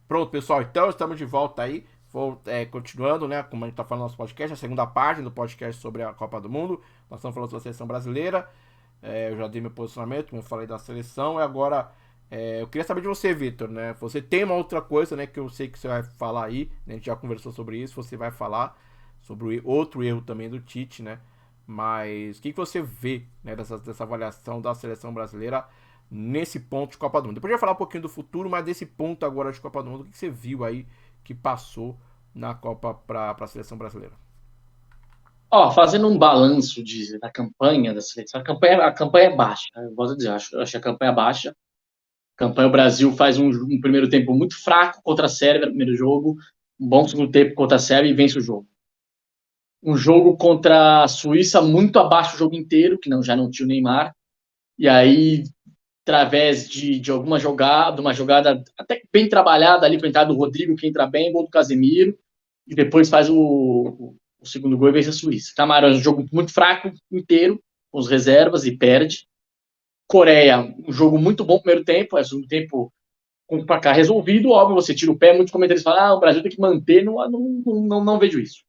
Pronto, pessoal, então estamos de volta aí. Continuando, né? Como a gente está falando no nosso podcast, a segunda parte do podcast sobre a Copa do Mundo. Nós estamos falando sobre a seleção brasileira. Eu já dei meu posicionamento, como eu falei da seleção. E agora eu queria saber de você, Vitor, né? Você tem uma outra coisa, né? Que eu sei que você vai falar aí, né? A gente já conversou sobre isso. Você vai falar sobre outro erro também do Tite, né? Mas o que você vê, né, dessa avaliação da seleção brasileira nesse ponto de Copa do Mundo? Depois eu ia falar um pouquinho do futuro, mas desse ponto agora de Copa do Mundo, o que você viu aí que passou na Copa para a seleção brasileira? Ó, fazendo um balanço da campanha da seleção, a campanha é baixa. Eu vou dizer, acho que a campanha é baixa. A campanha, o Brasil faz um primeiro tempo muito fraco contra a Sérvia no primeiro jogo, um bom segundo tempo contra a Sérvia e vence o jogo. Um jogo contra a Suíça muito abaixo o jogo inteiro, que já não tinha o Neymar. E aí, através de uma jogada até bem trabalhada ali com a entrada do Rodrigo, que entra bem, gol do Casemiro, e depois faz o segundo gol e vence a Suíça. Camarões, um jogo muito fraco inteiro, com as reservas e perde. Coreia, um jogo muito bom no primeiro tempo, segundo tempo com o placar resolvido, óbvio, você tira o pé, muitos comentários falam, o Brasil tem que manter, não vejo isso.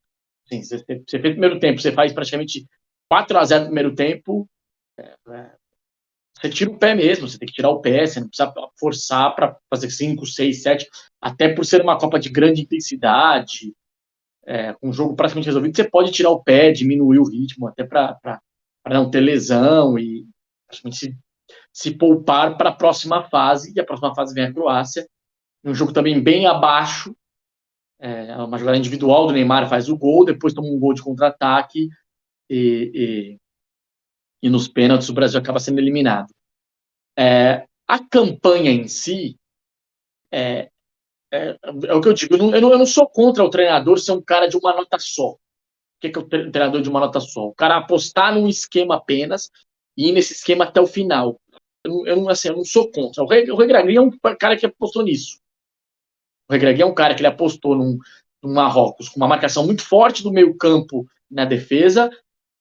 Sim, você fez o primeiro tempo, você faz praticamente 4-0 no primeiro tempo, é, você tira o pé mesmo, você tem que tirar o pé, você não precisa forçar para fazer 5, 6, 7, até por ser uma Copa de grande intensidade, com o jogo praticamente resolvido, você pode tirar o pé, diminuir o ritmo, até para não ter lesão e praticamente se poupar para a próxima fase, e a próxima fase vem a Croácia, um jogo também bem abaixo, uma jogada individual do Neymar faz o gol, depois toma um gol de contra-ataque e, e nos pênaltis o Brasil acaba sendo eliminado. A campanha em si, é o que eu digo, eu não sou contra o treinador ser um cara de uma nota só. O que é o treinador de uma nota só? O cara apostar num esquema apenas e ir nesse esquema até o final. Eu não sou contra. O Regragui é um cara que apostou nisso. O Regragui é um cara que ele apostou num Marrocos com uma marcação muito forte do meio campo na defesa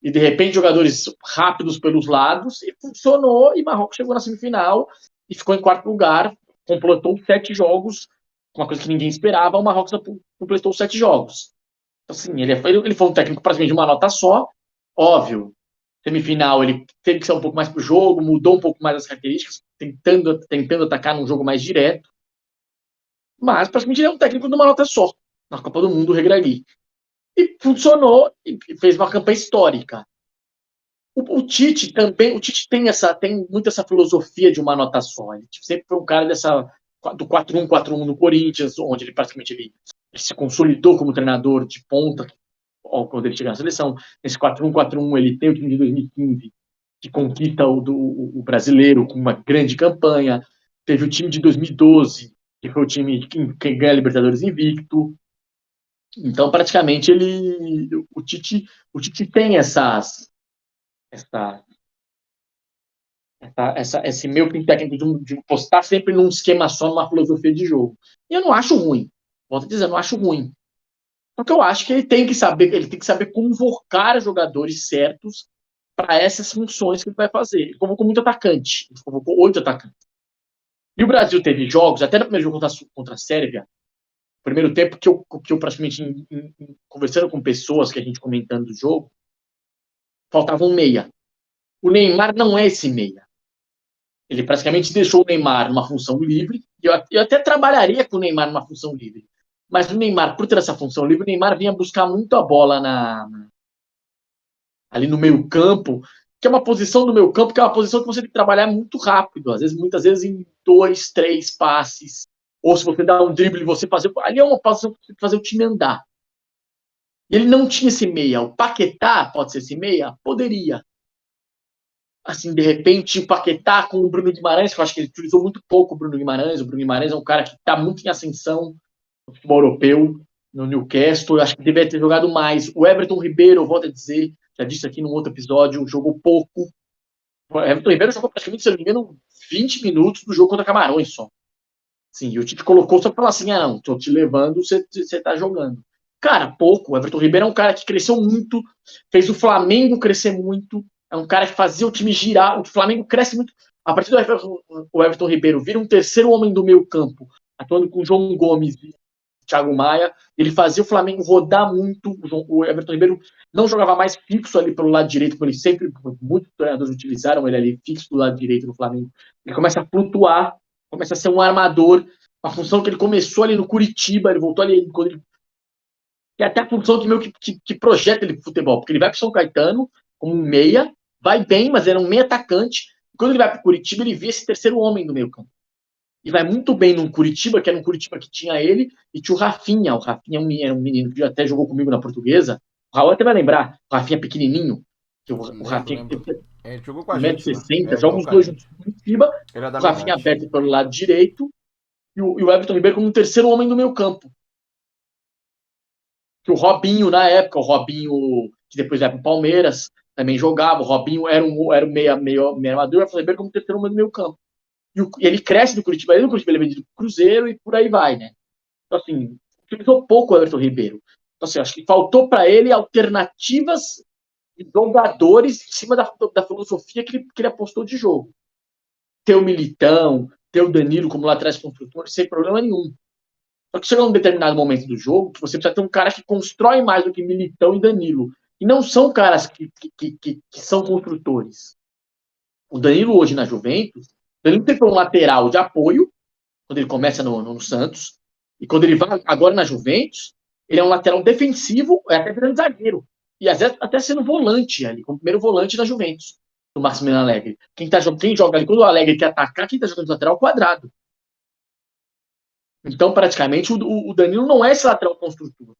e de repente jogadores rápidos pelos lados e funcionou e Marrocos chegou na semifinal e ficou em quarto lugar, completou 7 jogos, uma coisa que ninguém esperava, o Marrocos completou 7 jogos. Então, assim, ele foi um técnico praticamente de uma nota só, óbvio, semifinal ele teve que ser um pouco mais pro jogo, mudou um pouco mais as características, tentando atacar num jogo mais direto, mas praticamente ele é um técnico de uma nota só, na Copa do Mundo, o Regragui. E funcionou e fez uma campanha histórica. O Tite tem muito essa filosofia de uma nota só. Ele sempre foi um cara do 4-1-4-1 no Corinthians, onde ele se consolidou como treinador de ponta, quando ele chega na seleção. Nesse 4-1-4-1 ele tem o time de 2015, que conquista o brasileiro com uma grande campanha. Teve o time de 2012, que foi o time que ganha a Libertadores invicto. Então, praticamente, o Tite tem essa, esse meio que técnico de postar sempre num esquema só, numa filosofia de jogo. E eu não acho ruim. Volto a dizer, eu não acho ruim. Porque eu acho que ele tem que saber convocar jogadores certos para essas funções que ele vai fazer. Ele convocou muito atacante. Ele convocou 8 atacantes. E o Brasil teve jogos, até no primeiro jogo contra a Sérvia, primeiro tempo que eu praticamente, conversando com pessoas, que a gente comentando do jogo, faltava um meia. O Neymar não é esse meia. Ele praticamente deixou o Neymar numa função livre. Eu até trabalharia com o Neymar numa função livre. Mas o Neymar, por ter essa função livre, o Neymar vinha buscar muito a bola ali no meio campo, que é uma posição do meio campo, que é uma posição que você tem que trabalhar muito rápido, muitas vezes em 2, 3 passes. Ou se você dá um drible, você fazer. Ali é uma posição que você tem que fazer o time andar. E ele não tinha esse meia. O Paquetá pode ser esse meia? Poderia. Assim, de repente, o Paquetá com o Bruno Guimarães, que eu acho que ele utilizou muito pouco o Bruno Guimarães. O Bruno Guimarães é um cara que está muito em ascensão no futebol europeu, no Newcastle. Eu acho que deveria ter jogado mais. O Everton Ribeiro, eu volto a dizer, já disse aqui num outro episódio, jogou pouco. O Everton Ribeiro jogou praticamente, se não me engano, 20 minutos do jogo contra Camarões só. Sim, e o Tite colocou só pra falar assim: não, tô te levando, você tá jogando. Cara, pouco. O Everton Ribeiro é um cara que cresceu muito, fez o Flamengo crescer muito, é um cara que fazia o time girar. O Flamengo cresce muito. A partir do o Everton Ribeiro vira um terceiro homem do meio campo, atuando com o João Gomes e Thiago Maia, ele fazia o Flamengo rodar muito. O Everton Ribeiro não jogava mais fixo ali pelo lado direito, como ele sempre, muitos treinadores utilizaram ele ali fixo do lado direito do Flamengo. Ele começa a flutuar, começa a ser um armador, a função que ele começou ali no Curitiba, ele voltou ali quando ele, que é até a função que meio que projeta ele pro futebol, porque ele vai pro São Caetano como um meia, vai bem, mas era um meia atacante. Quando ele vai pro Curitiba, ele vê esse terceiro homem no meio campo. E vai muito bem num Curitiba, que era um Curitiba que tinha ele, e tinha o Rafinha. O Rafinha era um menino que até jogou comigo na Portuguesa. O Raul até vai lembrar, o Rafinha pequenininho, que o Rafinha Lembro. Ele jogou com a gente, 1,60 né? m, joga os dois juntos no Curitiba, Ele é da o minha Rafinha idade. aberto pelo lado direito, e o Everton Ribeiro como um terceiro homem do meio campo. Que o Robinho, na época, o Robinho, que depois vai pro Palmeiras, também jogava, o Robinho era um meia armador, o Everton Ribeiro como terceiro homem do meio campo. E ele cresce do Curitiba, ele no Curitiba ele é vendido pro Cruzeiro e por aí vai, né? Então, assim, utilizou pouco o Everton Ribeiro. Então, assim, acho que faltou para ele alternativas de jogadores em cima da filosofia que ele apostou de jogo. Ter o Militão, ter o Danilo como lá atrás construtor, sem problema nenhum. Só que chega um determinado momento do jogo que você precisa ter um cara que constrói mais do que Militão e Danilo. E não são caras que são construtores. O Danilo hoje na Juventus, o Danilo tem um lateral de apoio, quando ele começa no Santos, e quando ele vai agora na Juventus, ele é um lateral defensivo, é até virando zagueiro. E às vezes até sendo volante ali, como primeiro volante na Juventus, do Maximiliano Allegri. Quem joga ali, quando o Allegri quer atacar, quem tá jogando de lateral é o Quadrado. Então, praticamente, o Danilo não é esse lateral construtor.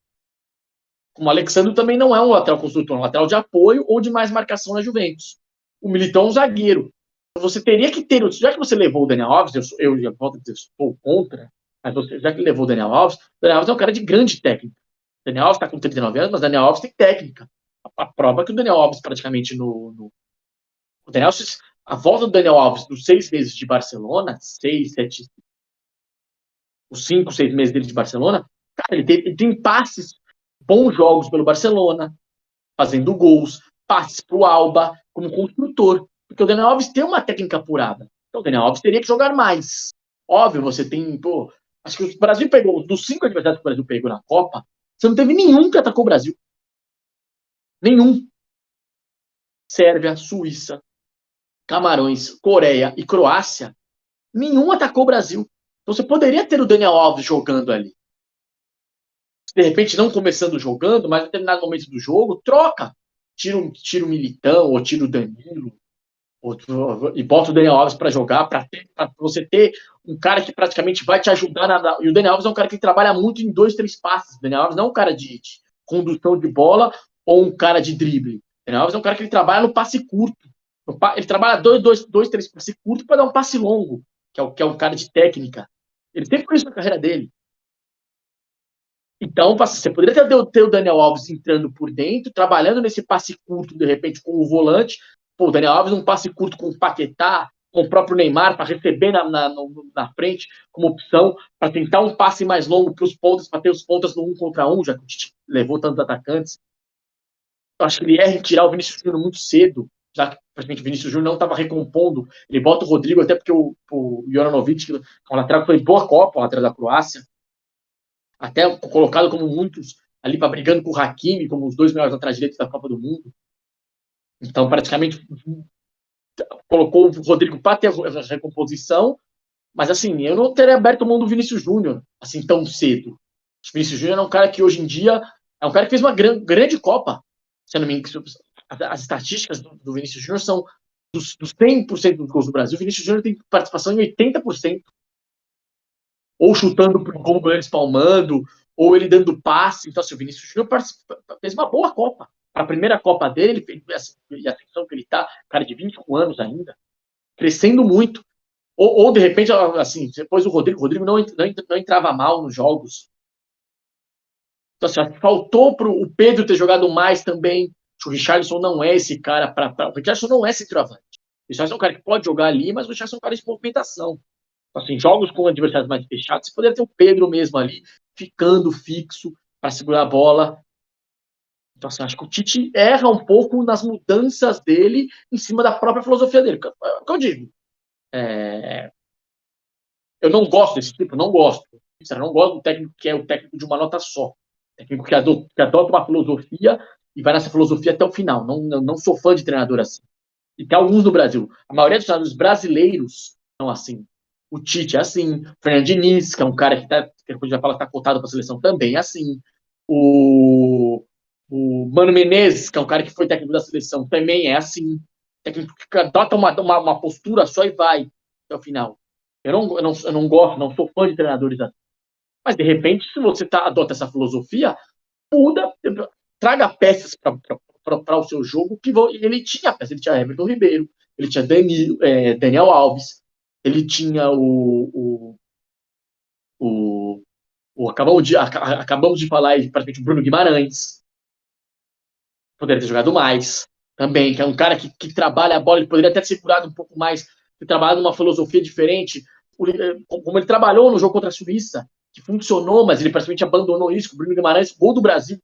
Como o Alexandre também não é um lateral construtor, é um lateral de apoio ou de mais marcação na Juventus. O Militão é um zagueiro. Você teria que ter, já que você levou o Daniel Alves, eu já volto a dizer, estou contra, mas já que levou o Daniel Alves é um cara de grande técnica. O Daniel Alves está com 39 anos, mas o Daniel Alves tem técnica. A prova é que o Daniel Alves praticamente o Daniel, a volta do Daniel Alves dos 6 meses de Barcelona, 6, 7, os 5, 6 meses dele de Barcelona, cara, ele tem passes, bons jogos pelo Barcelona, fazendo gols, passes para o Alba, como construtor. Porque o Daniel Alves tem uma técnica apurada. Então o Daniel Alves teria que jogar mais. Óbvio, você tem. Pô, acho que o Brasil pegou, dos 5 adversários que o Brasil pegou na Copa, você não teve nenhum que atacou o Brasil. Nenhum. Sérvia, Suíça, Camarões, Coreia e Croácia, nenhum atacou o Brasil. Então você poderia ter o Daniel Alves jogando ali. De repente, não começando jogando, mas em determinado momento do jogo, troca. Tira o Militão, ou tira o Danilo, e bota o Daniel Alves para jogar, para você ter um cara que praticamente vai te ajudar. E o Daniel Alves é um cara que trabalha muito em 2, 3 passes. O Daniel Alves não é um cara de condução de bola ou um cara de drible. O Daniel Alves é um cara que ele trabalha no passe curto. Ele trabalha 2, 3 passes curtos para dar um passe longo, que é um cara de técnica. Ele sempre fez isso na carreira dele. Então, você poderia ter o Daniel Alves entrando por dentro, trabalhando nesse passe curto, de repente, com o volante. Pô, o Daniel Alves um passe curto com o Paquetá, com o próprio Neymar, para receber na frente, como opção, para tentar um passe mais longo para os pontas, para ter os pontas no 1 contra 1, já que o Tite levou tantos atacantes. Eu acho que ele erra em tirar o Vinícius Júnior muito cedo, já que praticamente o Vinícius Júnior não estava recompondo. Ele bota o Rodrigo, até porque o Juranovic, que o lateral foi boa Copa, o lateral da Croácia, até colocado como muitos ali para brigando com o Hakimi, como os 2 melhores laterais direitos da Copa do Mundo. Então, praticamente, colocou o Rodrigo para ter a recomposição, mas assim, eu não teria aberto mão do Vinícius Júnior assim tão cedo. O Vinícius Júnior é um cara que hoje em dia é um cara que fez uma grande Copa. Se não me engano, as estatísticas do Vinícius Júnior são dos 100% dos gols do Brasil, o Vinícius Júnior tem participação em 80%. Ou chutando pro gol, ele espalmando, ou ele dando passe. Então, assim, o Vinícius Júnior fez uma boa Copa. A primeira Copa dele, ele fez a atenção que ele tá, cara de 21 anos ainda, crescendo muito. Ou de repente, assim, depois o Rodrigo não entrava mal nos jogos. Então, assim, faltou pro o Pedro ter jogado mais também. O Richarlison não é esse cara o Richarlison não é centroavante. O Richarlison é um cara que pode jogar ali, mas o Richarlison é um cara de movimentação. Assim, jogos com adversários mais fechados, você poderia ter o Pedro mesmo ali, ficando fixo para segurar a bola. Então, assim, acho que o Tite erra um pouco nas mudanças dele em cima da própria filosofia dele. É o que eu digo. Eu não gosto desse tipo, não gosto. Eu não gosto do técnico que é o técnico de uma nota só. Técnico que adota uma filosofia e vai nessa filosofia até o final. Não sou fã de treinador assim. E tem alguns no Brasil. A maioria dos treinadores brasileiros são assim. O Tite é assim. O Fernando Diniz, que é um cara que depois já fala que está cotado para a seleção, também é assim. O, o Mano Menezes, que é um cara que foi técnico da seleção, também é assim. Técnico que adota uma postura só e vai até o final. Eu não gosto, não sou fã de treinadores assim. Mas, de repente, se você adota essa filosofia, muda, traga peças para o seu jogo que ele tinha peças. Ele tinha Everton Ribeiro, ele tinha Daniel Alves, ele tinha acabamos de falar aí, praticamente, o Bruno Guimarães, poderia ter jogado mais também, que é um cara que trabalha a bola, ele poderia ter segurado um pouco mais, ter trabalhado numa filosofia diferente, como ele trabalhou no jogo contra a Suíça, que funcionou, mas ele praticamente abandonou isso. O Bruno Guimarães, gol do Brasil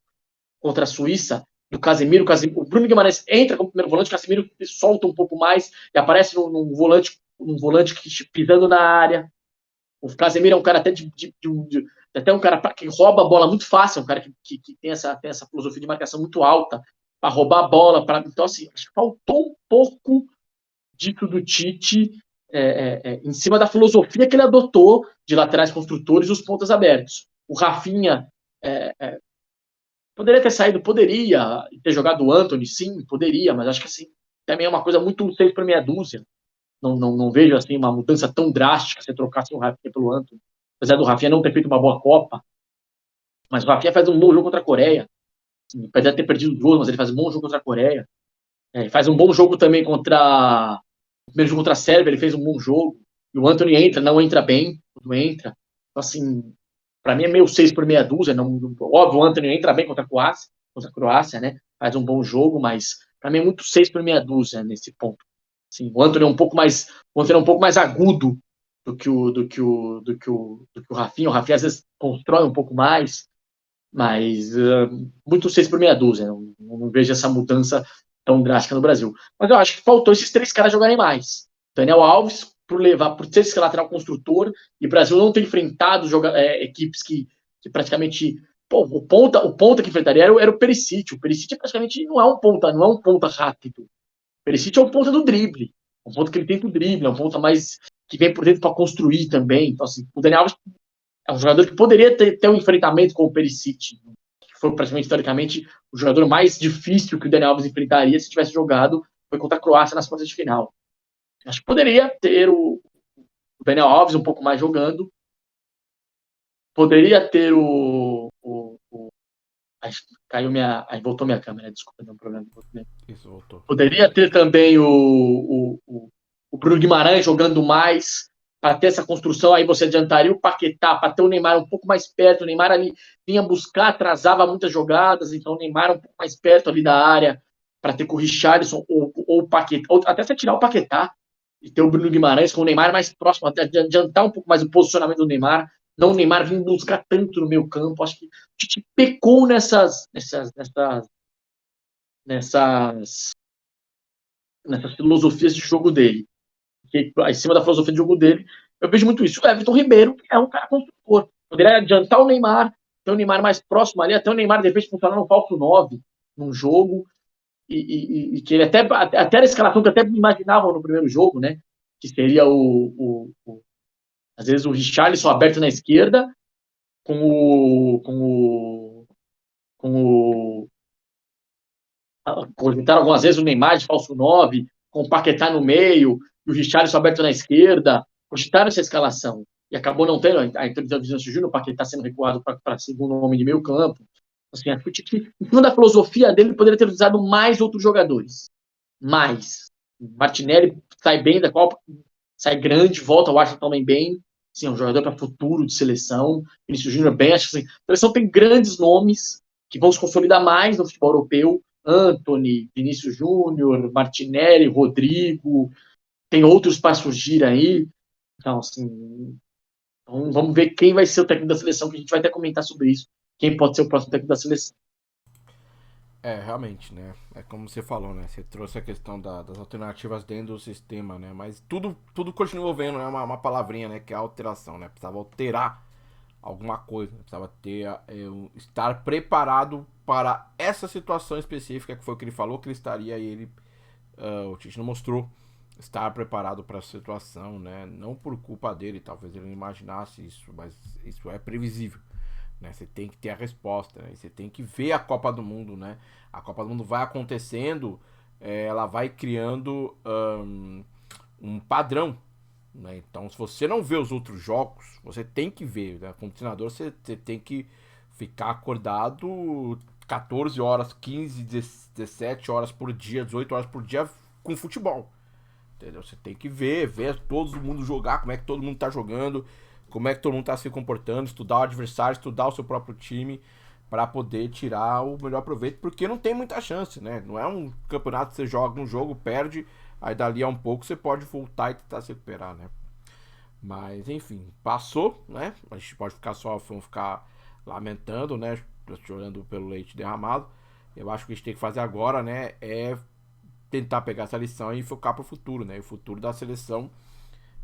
contra a Suíça, do Casemiro. O Bruno Guimarães entra como primeiro volante, o Casemiro solta um pouco mais e aparece num volante pisando na área. O Casemiro é um cara até um cara que rouba a bola muito fácil, um cara que tem essa filosofia de marcação muito alta para roubar a bola. Então, assim, acho que faltou um pouco disso do Tite em cima da filosofia que ele adotou de laterais construtores e os pontas abertos. O Rafinha poderia ter saído, poderia ter jogado o Antony, sim, poderia, mas acho que assim, também é uma coisa muito 6 para meia dúzia. Não vejo assim uma mudança tão drástica se trocasse o Rafinha pelo Antony. Apesar do Rafinha não ter feito uma boa Copa, mas o Rafinha faz um bom jogo contra a Coreia. Assim, apesar de ter perdido o jogo, mas ele faz um bom jogo contra a Coreia. Faz um bom jogo também contra o primeiro jogo contra a Sérvia, ele fez um bom jogo. E o Antony não entra bem, quando entra. Então, assim, para mim é meio 6 por meia dúzia. Óbvio, o Antony entra bem contra a Croácia, né? Faz um bom jogo, mas para mim é muito 6 por meia dúzia nesse ponto. Assim, o Antony é um pouco mais agudo do que o Rafinha. O Rafinha às vezes constrói um pouco mais, mas muito 6 por meia dúzia. Não vejo essa mudança tão drástica no Brasil. Mas eu acho que faltou esses 3 caras jogarem mais. Daniel Alves, por ser esse lateral construtor, e o Brasil não ter enfrentado equipes que praticamente. Pô, o ponta que enfrentaria era o Perisic. O Perisic praticamente não é um ponta rápido. O Perisic é um ponta do drible. Um ponta que ele tenta o drible, é um ponta mais que vem por dentro para construir também. Então, assim, o Daniel Alves é um jogador que poderia ter um enfrentamento com o Perisic, que foi praticamente, historicamente, o jogador mais difícil que o Daniel Alves enfrentaria se tivesse jogado, foi contra a Croácia nas quartas de final. Acho que poderia ter o Daniel Alves um pouco mais jogando, poderia ter aí voltou minha câmera, desculpa, deu um problema. Isso, voltou. Poderia ter também o Bruno Guimarães jogando mais, para ter essa construção, aí você adiantaria o Paquetá, para ter o Neymar um pouco mais perto. O Neymar ali vinha buscar, atrasava muitas jogadas, então o Neymar um pouco mais perto ali da área, para ter com o Richarlison ou o Paquetá, ou até você tirar o Paquetá e ter o Bruno Guimarães com o Neymar mais próximo, até adiantar um pouco mais o posicionamento do Neymar, não o Neymar vir buscar tanto no meio campo. Acho que a gente pecou nessas filosofias de jogo dele. Que, em cima da filosofia de jogo dele, eu vejo muito isso. O Everton Ribeiro é um cara construtor. Poderia adiantar o Neymar, ter o Neymar mais próximo ali, até o Neymar, de repente, funcionar no falso 9 num jogo, e que ele até a escalação que até imaginavam no primeiro jogo, né? Que seria às vezes o Richarlison aberto na esquerda, com cogitaram algumas vezes o Neymar de falso 9, com o Paquetá no meio, e o Richarlison aberto na esquerda. Cogitaram essa escalação. E acabou não tendo. A Vinícius Júnior, o Paquetá sendo recuado para segundo homem de meio campo. Assim, a Tite, em cima da filosofia dele, ele poderia ter usado mais outros jogadores. Mais. Martinelli sai bem da Copa, sai grande, volta ao Arsenal também bem. Assim, é um jogador para futuro de seleção. Vinícius Júnior bem. Acho que assim, a seleção tem grandes nomes que vão se consolidar mais no futebol europeu. Antony, Vinícius Júnior, Martinelli, Rodrigo, tem outros para surgir aí. Então, assim, vamos ver quem vai ser o técnico da seleção, que a gente vai até comentar sobre isso. Quem pode ser o próximo técnico da seleção. Realmente, né? É como você falou, né? Você trouxe a questão das alternativas dentro do sistema, né? Mas tudo continua vendo, né? Uma palavrinha, né? Que é a alteração, né? Precisava alterar alguma coisa, né? Precisava ter, estar preparado para essa situação específica, que foi o que ele falou que ele estaria e ele, o Tite não mostrou estar preparado para essa situação, né? Não por culpa dele, talvez ele não imaginasse isso, mas isso é previsível. Né? Você tem que ter a resposta, né? Você tem que ver a Copa do Mundo, né? A Copa do Mundo vai acontecendo, ela vai criando um padrão, né? Então, se você não vê os outros jogos, você tem que ver, né? Como treinador, você tem que ficar acordado 14 horas, 15, 17 horas por dia, 18 horas por dia com futebol. Entendeu? Você tem que ver todo mundo jogar, como é que todo mundo tá jogando, como é que todo mundo tá se comportando, estudar o adversário, estudar o seu próprio time para poder tirar o melhor proveito, porque não tem muita chance, né? Não é um campeonato que você joga um jogo, perde, aí dali a um pouco você pode voltar e tentar se recuperar, né? Mas enfim, passou, né? A gente pode ficar só, vamos ficar lamentando, né? Chorando pelo leite derramado. Eu acho que a gente tem que fazer agora, né? É tentar pegar essa lição e focar pro futuro, né? E o futuro da seleção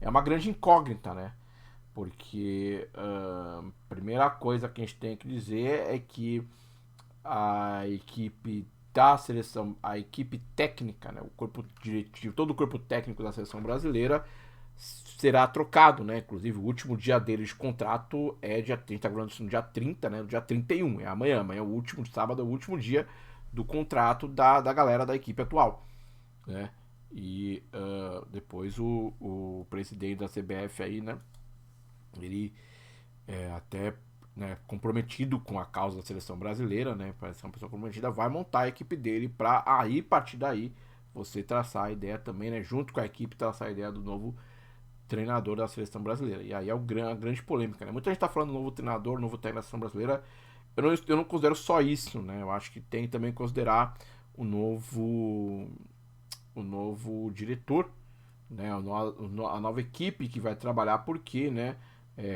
é uma grande incógnita, né? Porque a primeira coisa que a gente tem que dizer é que a equipe da seleção, a equipe técnica, né? O corpo diretivo, todo o corpo técnico da seleção brasileira será trocado, né? Inclusive o último dia deles de contrato é dia 30, tá falando isso no dia 30, né? No dia 31, é amanhã. Amanhã é o último, sábado é o último dia do contrato da galera da equipe atual, né? E depois o presidente da CBF aí, né? Ele até, né, comprometido com a causa da seleção brasileira, né? Parece ser uma pessoa comprometida, vai montar a equipe dele para aí, partir daí, você traçar a ideia também, né? Junto com a equipe, traçar a ideia do novo treinador da seleção brasileira. E aí é a grande polêmica, né? Muita gente tá falando novo treinador, novo técnico da seleção brasileira. Eu não considero só isso, né? Eu acho que tem também que considerar o novo diretor, né? A nova equipe que vai trabalhar, porque, né?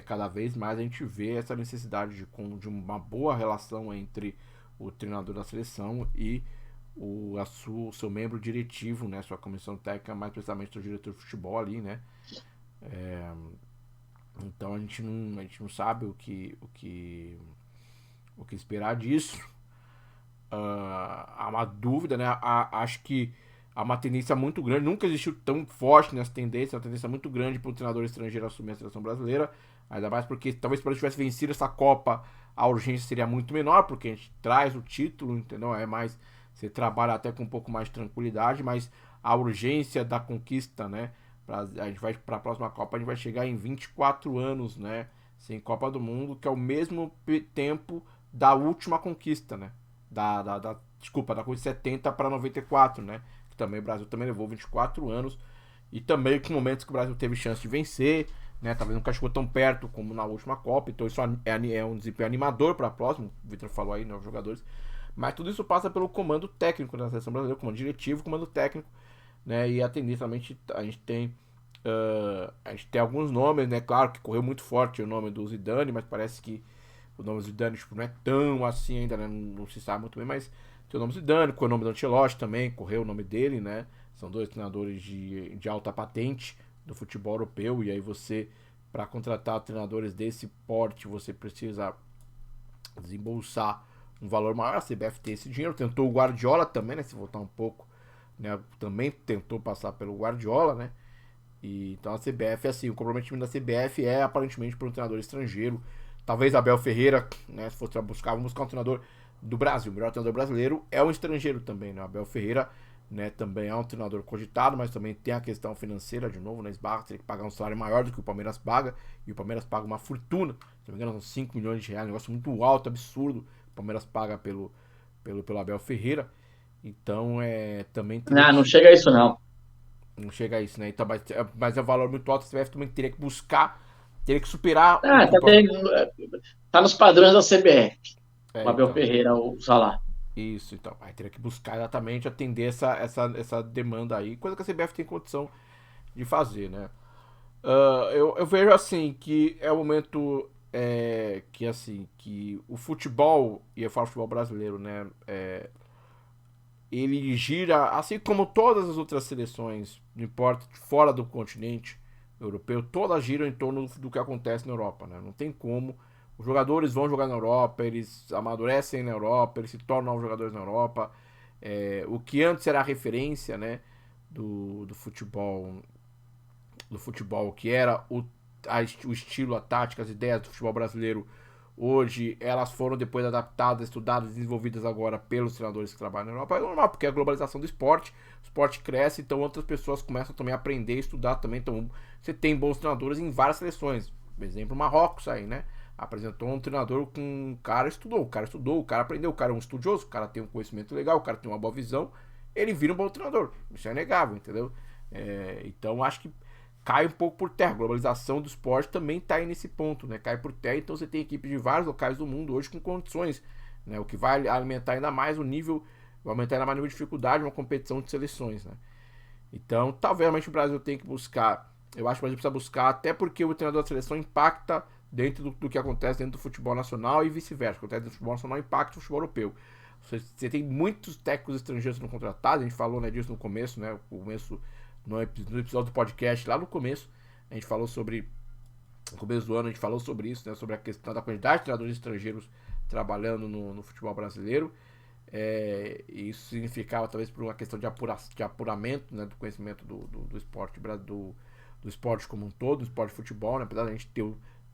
Cada vez mais a gente vê essa necessidade de uma boa relação entre o treinador da seleção e o seu membro diretivo, né? Sua comissão técnica, mais precisamente o diretor de futebol ali, né? Então a gente não sabe o que esperar disso. Há uma dúvida, né? Acho que há uma tendência muito grande, nunca existiu tão forte nessa tendência, uma tendência muito grande para o treinador estrangeiro assumir a seleção brasileira, ainda mais porque talvez se o Brasil tivesse vencido essa Copa, a urgência seria muito menor, porque a gente traz o título, entendeu? É mais, você trabalha até com um pouco mais de tranquilidade, mas a urgência da conquista, né? A gente vai para a próxima Copa, a gente vai chegar em 24 anos, né? Sem Copa do Mundo, que é o mesmo tempo da última conquista, né? Desculpa, da conquista 70 para 94, né? Que também o Brasil também levou 24 anos. E também com momentos que o Brasil teve chance de vencer, né? Talvez nunca chegou tão perto como na última Copa. Então isso é um desempenho animador para a próxima. O Vitor falou aí, né? Os jogadores. Mas tudo isso passa pelo comando técnico da seleção brasileira, comando diretivo, comando técnico, né? E a tendência, a gente tem alguns nomes, né? Claro que correu muito forte o nome do Zidane, mas parece que o nome do Zidane tipo, não é tão assim ainda, né? Não se sabe muito bem, mas tem o nome do Zidane, com o nome do Ancelotti também, correu o nome dele, né? São dois treinadores de alta patente do futebol europeu, e aí você, para contratar treinadores desse porte, você precisa desembolsar um valor maior. A CBF tem esse dinheiro, tentou o Guardiola também, né? Se voltar um pouco, né? Também tentou passar pelo Guardiola, né? Então a CBF, assim, o comprometimento da CBF é aparentemente para um treinador estrangeiro. Talvez Abel Ferreira, né, se fosse vamos buscar um treinador do Brasil. O melhor treinador brasileiro é um estrangeiro também, né? Abel Ferreira, né, também é um treinador cogitado, mas também tem a questão financeira, de novo, né? Esbarra, tem que pagar um salário maior do que o Palmeiras paga, e o Palmeiras paga uma fortuna, se não me engano, são 5 milhões de reais, um negócio muito alto, absurdo. O Palmeiras paga pelo Abel Ferreira. Então, também teria Ah, que não chega a isso, não. não chega a isso, né? Então, mas é um valor muito alto. A CBF também teria que buscar, teria que superar o Ah, que o tá nos padrões da CBF, o Abel então. Ferreira, o salário. Isso, então. Aí teria que buscar exatamente atender essa demanda aí, coisa que a CBF tem condição de fazer, né? Eu vejo assim que é o momento que assim que o futebol, e eu falo futebol brasileiro, né? ele gira, assim como todas as outras seleções, não importa, fora do continente europeu, todas giram em torno do que acontece na Europa, né? Não tem como. Os jogadores vão jogar na Europa, eles amadurecem na Europa, eles se tornam jogadores na Europa. O que antes era a referência, né, do futebol, que era o estilo, a tática, as ideias do futebol brasileiro, hoje elas foram depois adaptadas, estudadas, desenvolvidas agora pelos treinadores que trabalham na Europa. É normal, porque é a globalização do esporte, o esporte cresce, então outras pessoas começam também a aprender, estudar também. Então você tem bons treinadores em várias seleções. Por exemplo, o Marrocos aí, né? Apresentou um treinador com um cara estudou, o cara aprendeu, o cara é um estudioso, o cara tem um conhecimento legal, o cara tem uma boa visão, ele vira um bom treinador. Isso é inegável, entendeu? Então acho que cai um pouco por terra. A globalização do esporte também está aí nesse ponto, né? Cai por terra, então você tem equipes de vários locais do mundo hoje com condições, né? O que vai alimentar ainda mais o nível, vai aumentar ainda mais o nível de dificuldade de uma competição de seleções, né? Então, talvez realmente o Brasil tenha que buscar, eu acho que o Brasil precisa buscar, até porque o treinador da seleção impacta dentro do que acontece dentro do futebol nacional e vice-versa. O que acontece dentro do futebol nacional impacta o futebol europeu. Você tem muitos técnicos estrangeiros não contratados, a gente falou, né, disso no começo, né? No episódio do podcast, lá no começo, a gente falou sobre. No começo do ano, a gente falou sobre isso, né? Sobre a questão da quantidade de treinadores estrangeiros trabalhando no futebol brasileiro. Isso significava, talvez, por uma questão de apuramento, né, do conhecimento do esporte, do esporte como um todo, do esporte de futebol, né? Apesar de a gente ter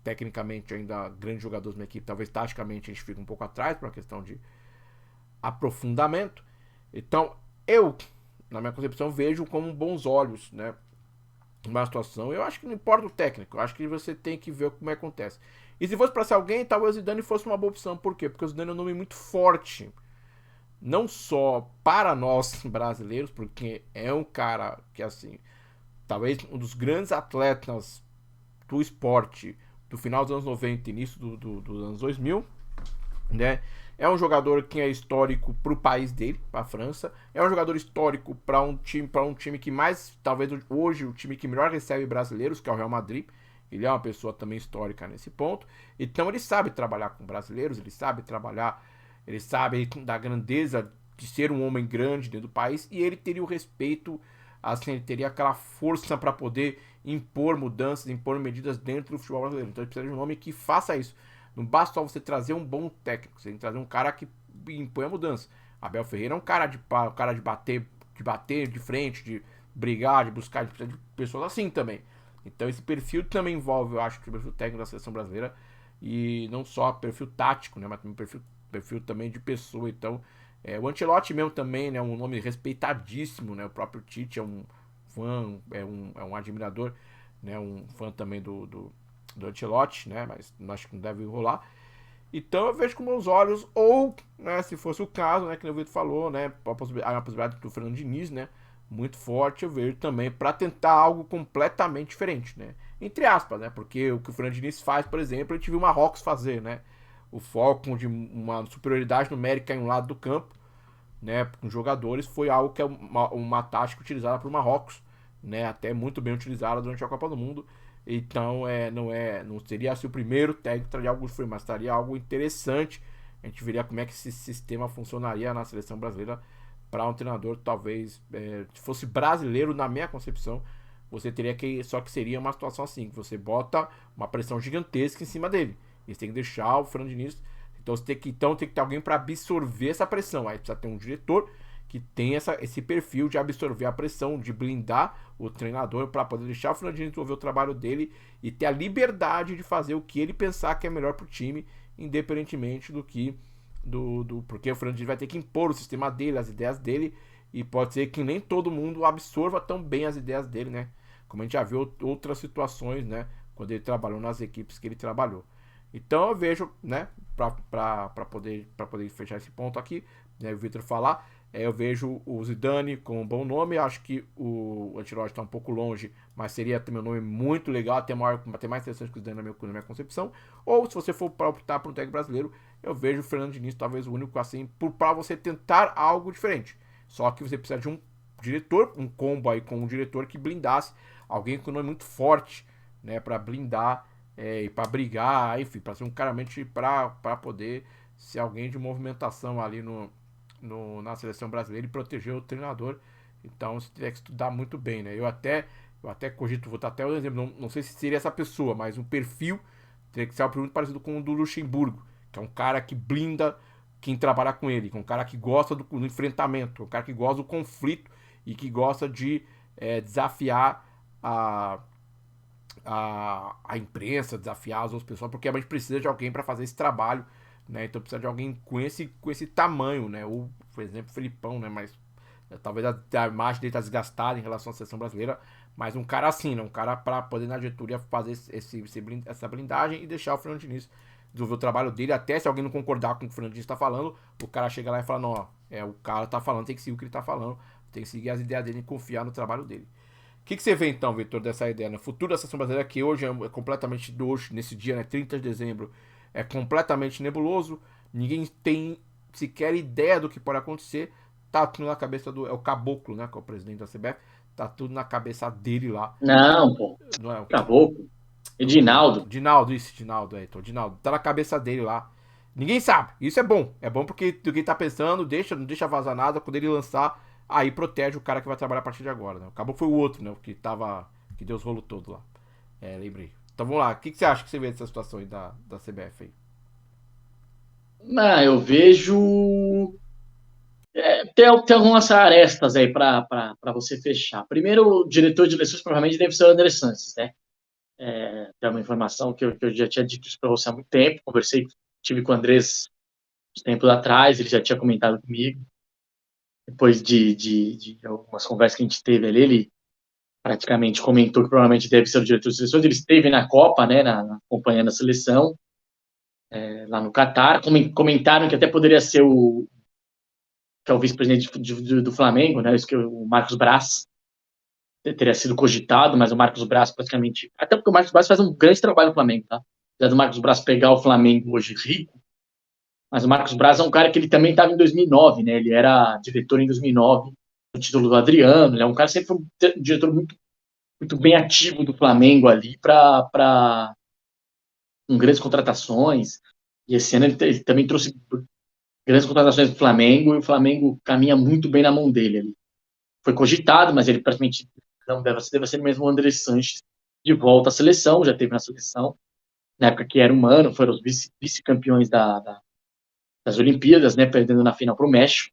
tecnicamente ainda grandes jogadores na equipe, talvez taticamente a gente fique um pouco atrás por uma questão de aprofundamento. Então, eu, na minha concepção, vejo com bons olhos, né, uma situação. Eu acho que não importa o técnico, eu acho que você tem que ver como é que acontece. E se fosse para ser alguém, talvez o Zidane fosse uma boa opção. Por quê? Porque o Zidane é um nome muito forte, não só para nós brasileiros, porque é um cara que, assim, talvez um dos grandes atletas do esporte do final dos anos 90 e início dos anos 2000, né? É um jogador que é histórico para o país dele, para a França. É um jogador histórico para um time que mais, talvez hoje, o time que melhor recebe brasileiros, que é o Real Madrid. Ele é uma pessoa também histórica nesse ponto. Então ele sabe trabalhar com brasileiros, ele sabe trabalhar, ele sabe da grandeza de ser um homem grande dentro do país, e ele teria o respeito, assim, ele teria aquela força para poder impor mudanças, impor medidas dentro do futebol brasileiro. Então ele precisa de um nome que faça isso. Não basta só você trazer um bom técnico, você tem que trazer um cara que impõe a mudança. Abel Ferreira é um cara de bater de frente, de brigar, de buscar, de pessoas assim também. Então esse perfil também envolve, eu acho, o perfil técnico da seleção brasileira, e não só perfil tático, né, mas também perfil também de pessoa. Então, o Ancelotti mesmo também, né, um nome respeitadíssimo, né, o próprio Tite é um fã, é um admirador, né, um fã também do Ancelotti, né? Mas acho que não deve rolar. Então eu vejo com bons olhos, ou, né, se fosse o caso, né, que o Vitor falou, né, a possibilidade do Fernando Diniz, né, muito forte, eu vejo também para tentar algo completamente diferente, né? Entre aspas, né? Porque o que o Fernando Diniz faz, por exemplo, a gente viu o Marrocos fazer, né? O foco de uma superioridade numérica em um lado do campo, né, com jogadores, foi algo que é uma tática utilizada por Marrocos, né, até muito bem utilizada durante a Copa do Mundo. Então não seria assim o primeiro técnico que traria algo diferente, mas estaria algo interessante. A gente veria como é que esse sistema funcionaria na seleção brasileira para um treinador, talvez, se fosse brasileiro, na minha concepção, você teria que, só que seria uma situação assim, que você bota uma pressão gigantesca em cima dele, e você tem que deixar o Fernando Diniz. Então tem que ter alguém para absorver essa pressão. Aí precisa ter um diretor que tem esse perfil de absorver a pressão, de blindar o treinador para poder deixar o Fernandinho desenvolver o trabalho dele e ter a liberdade de fazer o que ele pensar que é melhor para o time, independentemente do que porque o Fernandinho vai ter que impor o sistema dele, as ideias dele, e pode ser que nem todo mundo absorva tão bem as ideias dele, né? Como a gente já viu outras situações, né? Quando ele trabalhou nas equipes que ele trabalhou. Então eu vejo, né, para poder fechar esse ponto aqui, né, o Victor falar, eu vejo o Zidane com um bom nome. Acho que o Ancelotti está um pouco longe, mas seria também um nome muito legal, até mais interessante que o Zidane na minha concepção. Ou se você for para optar por um técnico brasileiro, eu vejo o Fernando Diniz talvez o único assim, para você tentar algo diferente. Só que você precisa de um diretor, um combo aí com um diretor que blindasse, alguém com um nome muito forte, né, para blindar, e para brigar, enfim, para ser um cara realmente para poder ser alguém de movimentação ali na seleção brasileira e protegeu o treinador. Então você teria que estudar muito bem, né? Eu até cogito, vou dar até um exemplo, não sei se seria essa pessoa, mas um perfil teria que ser algo muito parecido com o do Luxemburgo, que é um cara que blinda quem trabalha com ele, que é um cara que gosta do enfrentamento, um cara que gosta do conflito e que gosta de desafiar a imprensa, desafiar as outras pessoas, porque a gente precisa de alguém para fazer esse trabalho, né? Então precisa de alguém com esse tamanho, né? Ou, por exemplo, o Felipão, né? Mas talvez a imagem dele tá desgastada em relação à seleção brasileira, mas um cara assim, né? Um cara para poder na diretoria fazer essa blindagem e deixar o Fernando Diniz desenvolver o trabalho dele, até se alguém não concordar com o que o Fernando Diniz está falando, o cara chega lá e fala, não, ó, o cara tá falando, tem que seguir o que ele tá falando, tem que seguir as ideias dele e confiar no trabalho dele. O que você vê então, Vitor, dessa ideia? Né? O futuro da seleção brasileira, que hoje é completamente, hoje, nesse dia, né, 30 de dezembro, é completamente nebuloso, ninguém tem sequer ideia do que pode acontecer, tá tudo na cabeça do. É o Caboclo, né? Que é o presidente da CBF, tá tudo na cabeça dele lá. Não, pô. Não é Caboclo. Edinaldo. Dinaldo, isso, Dinaldo, então, Dinaldo, tá na cabeça dele lá. Ninguém sabe, isso é bom. É bom porque do que ele tá pensando, não deixa vazar nada, quando ele lançar, aí protege o cara que vai trabalhar a partir de agora, né? Acabou foi o outro, né? O que deu os rolos todo lá. Lembrei. Então vamos lá, o que você acha que você vê dessa situação aí da CBF aí? Não, eu vejo. Tem algumas arestas aí para você fechar. Primeiro, o diretor de eleições provavelmente deve ser o André Santos, né? Tem uma informação que eu já tinha dito isso para você há muito tempo. Tive com o Andrés uns tempos atrás, ele já tinha comentado comigo. Depois de algumas conversas que a gente teve ali, ele praticamente comentou que provavelmente deve ser o diretor de seleções. Ele esteve na Copa, né, acompanhando a seleção, lá no Catar. Comentaram que até poderia ser que é o vice-presidente do Flamengo, né, isso que o Marcos Braz teria sido cogitado, mas o Marcos Braz praticamente... Até porque o Marcos Braz faz um grande trabalho no Flamengo, tá? Apesar do Marcos Braz pegar o Flamengo hoje rico, mas o Marcos Braz é um cara que ele também estava em 2009, né? Ele era diretor em 2009, no título do Adriano. Ele é um cara que sempre foi um diretor muito, muito bem ativo do Flamengo ali com grandes contratações. E esse ano ele também trouxe grandes contratações do Flamengo e o Flamengo caminha muito bem na mão dele ali. Foi cogitado, mas ele praticamente não deve ser mesmo o André Sanches de volta à seleção, já teve na seleção, na época que era humano, foram os vice-campeões das Olimpíadas, né, perdendo na final para o México,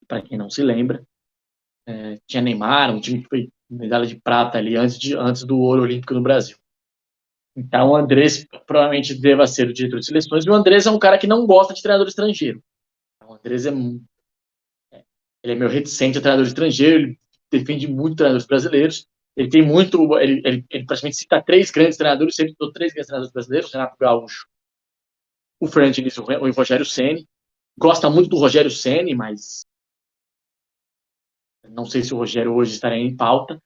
para quem não se lembra. Tinha Neymar, um time que foi medalha de prata ali antes do ouro olímpico no Brasil. Então o Andrés provavelmente deva ser o diretor de seleções, e o Andrés é um cara que não gosta de treinador estrangeiro. O Andrés ele é meio reticente a treinador estrangeiro, ele defende muito treinadores brasileiros. Ele tem muito. Ele praticamente cita três grandes treinadores, sempre citou três grandes treinadores brasileiros: Renato Gaúcho, o Fernando Diniz e o Rogério Ceni. Gosta muito do Rogério Ceni, mas não sei se o Rogério hoje estaria em pauta.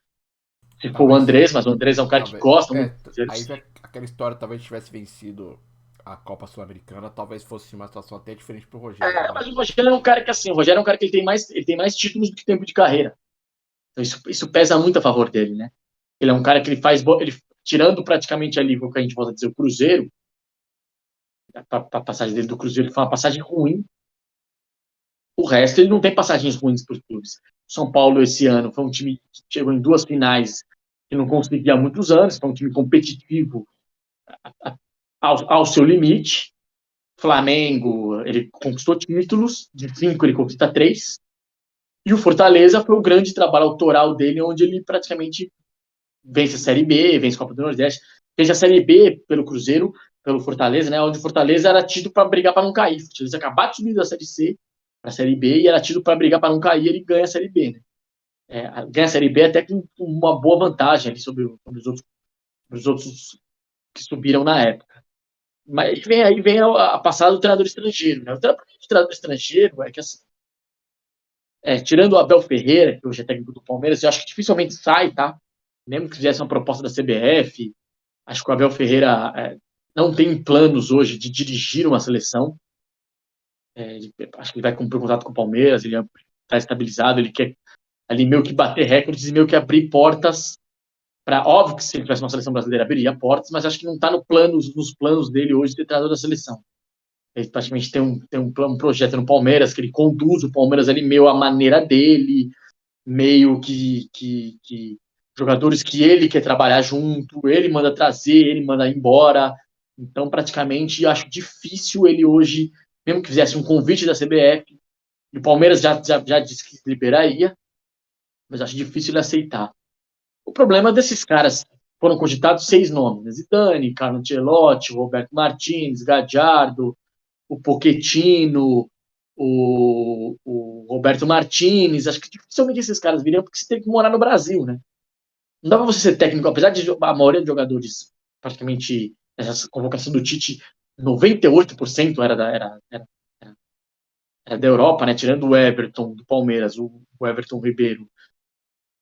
Se for o Talvez. Andrés, mas o Andrés é um cara que Talvez. gosta muito do Rogério Aí Ceni. aquela história, talvez tivesse vencido a Copa Sul-Americana, talvez fosse uma situação até diferente pro Rogério, né? Mas o Rogério é um cara que, assim, o Rogério é um cara que ele tem mais títulos do que tempo de carreira. Então isso pesa muito a favor dele, né? Ele é um cara que ele faz. Tirando praticamente ali o que a gente volta a dizer, o Cruzeiro, a passagem dele do Cruzeiro, ele foi uma passagem ruim. O resto, ele não tem passagens ruins para os clubes. São Paulo, esse ano, foi um time que chegou em duas finais que não conseguia há muitos anos, foi um time competitivo ao seu limite. Flamengo, ele conquistou títulos, de 5 ele conquista 3. E o Fortaleza foi o grande trabalho autoral dele, onde ele praticamente vence a Série B, vence a Copa do Nordeste, fez a Série B pelo Cruzeiro, pelo Fortaleza, né? Onde o Fortaleza era tido para brigar para não cair. O Fortaleza acabou de subir da Série C para a Série B e era tido para brigar para não cair, ele ganha a Série B, né? Ganha a Série B até com uma boa vantagem ali sobre os outros que subiram na época. Mas aí vem a passada do treinador estrangeiro, né? O treinador estrangeiro é que, assim, tirando o Abel Ferreira, que hoje é técnico do Palmeiras, eu acho que dificilmente sai, tá? Mesmo que fizesse uma proposta da CBF, acho que o Abel Ferreira não tem planos hoje de dirigir uma seleção. Acho que ele vai cumprir o contrato com o Palmeiras, ele está estabilizado, ele quer ali meio que bater recordes e meio que abrir portas para... Óbvio que se ele tivesse uma seleção brasileira, abriria portas, mas acho que não está nos planos dele hoje de treinador da seleção. Ele praticamente tem um projeto no Palmeiras, que ele conduz o Palmeiras ali meio à maneira dele, meio que jogadores que ele quer trabalhar junto, ele manda trazer, ele manda ir embora. Então, praticamente, acho difícil ele hoje, mesmo que fizesse um convite da CBF, e o Palmeiras já disse que liberaria, mas acho difícil ele aceitar. O problema desses caras, foram cogitados 6 nomes, né? Zidane, Carlo Ancelotti, Roberto Martins, Gadiardo, o Pochettino, o Roberto Martins. Acho que dificilmente esses caras viriam, porque você tem que morar no Brasil, né? Não dá pra você ser técnico, apesar de a maioria dos jogadores, praticamente, essa convocação do Tite, 98% era da Europa, né? Tirando o Everton do Palmeiras, o Everton Ribeiro,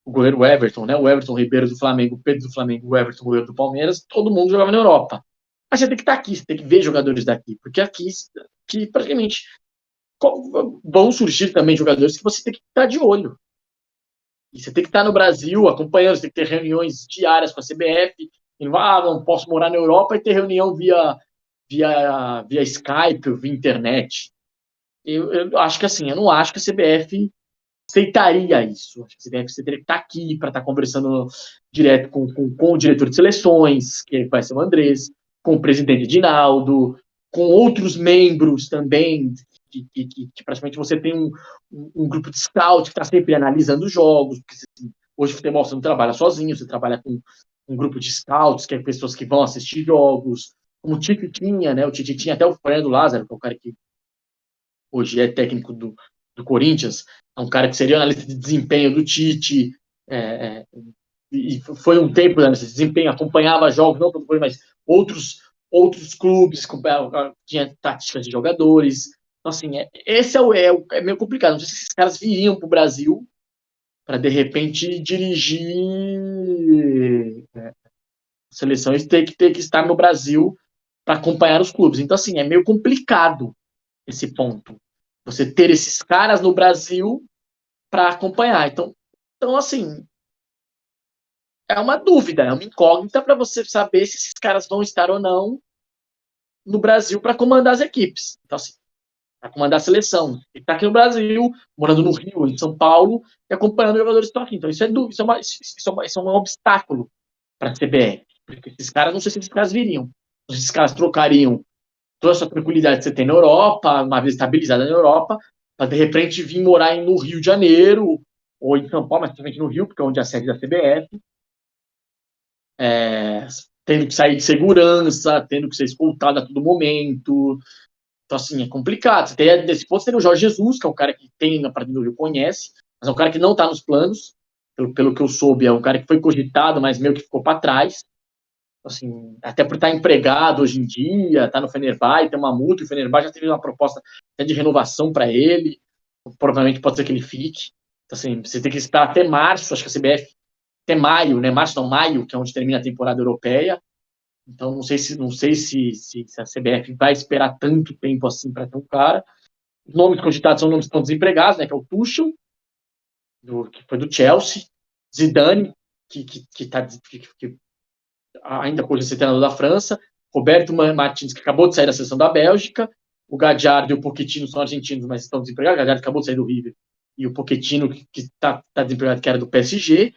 o goleiro Everton, né? O Everton Ribeiro do Flamengo, o Pedro do Flamengo, o Everton goleiro do Palmeiras, todo mundo jogava na Europa. Mas você tem que estar aqui, você tem que ver jogadores daqui, porque aqui que praticamente vão surgir também jogadores que você tem que estar de olho. E você tem que estar no Brasil acompanhando, você tem que ter reuniões diárias com a CBF. E não posso morar na Europa e ter reunião via Skype, via internet. Eu acho que assim, eu não acho que a CBF aceitaria isso. Acho que a CBF você teria que estar aqui para estar conversando direto com o diretor de seleções, que vai ser o Andrés, com o presidente Edinaldo, com outros membros também, que praticamente você tem um grupo de scout que está sempre analisando os jogos, porque assim, hoje o futebol você não trabalha sozinho, você trabalha com um grupo de scouts, que é pessoas que vão assistir jogos, como o Tite tinha, né? O Tite tinha até o Fernando Lázaro, que é o cara que hoje é técnico do Corinthians, é um cara que seria analista de desempenho do Tite, e foi um tempo né, nesse desempenho, acompanhava jogos, não todo mas outros clubes, tinha táticas de jogadores. Então, assim, esse é meio complicado. Não sei se esses caras viriam para o Brasil para, de repente, dirigir seleções, ter que estar no Brasil para acompanhar os clubes. Então, assim, é meio complicado esse ponto. Você ter esses caras no Brasil para acompanhar. Então, assim, é uma dúvida, é uma incógnita para você saber se esses caras vão estar ou não no Brasil para comandar as equipes. Então, assim, para comandar a seleção. Ele está aqui no Brasil, morando no Rio, em São Paulo, e acompanhando os jogadores que estão aqui. Então, isso é um obstáculo para a CBF. Porque esses caras, não sei se esses caras viriam. Não sei se esses caras trocariam toda essa tranquilidade que você tem na Europa, uma vez estabilizada na Europa, para de repente vir morar no Rio de Janeiro, ou em São Paulo, mas principalmente no Rio, porque é onde é a sede da CBF, tendo que sair de segurança, tendo que ser escoltado a todo momento. Então, assim, é complicado. Você tem, desse ponto, você tem o Jorge Jesus, que é um cara que tem na Partida do Rio, conhece, mas é um cara que não está nos planos, pelo que eu soube, é um cara que foi cogitado, mas meio que ficou para trás. Assim, até por estar empregado hoje em dia, tá no Fenerbahçe, tem uma multa, e o Fenerbahçe já teve uma proposta de renovação para ele, provavelmente pode ser que ele fique. Então, assim, você tem que esperar até março, acho que a CBF, até maio, né? Março não, maio, que é onde termina a temporada europeia. Então, não sei se a CBF vai esperar tanto tempo assim para ter um cara. Os nomes cogitados são nomes que estão desempregados, né? Que é o Tuchel, que foi do Chelsea, Zidane, que ainda pode ser treinador da França, Roberto Martins, que acabou de sair da seleção da Bélgica, o Gadiardo e o Pochettino são argentinos, mas estão desempregados. O Gadiardo acabou de sair do River, e o Pochettino, que está desempregado, que era do PSG,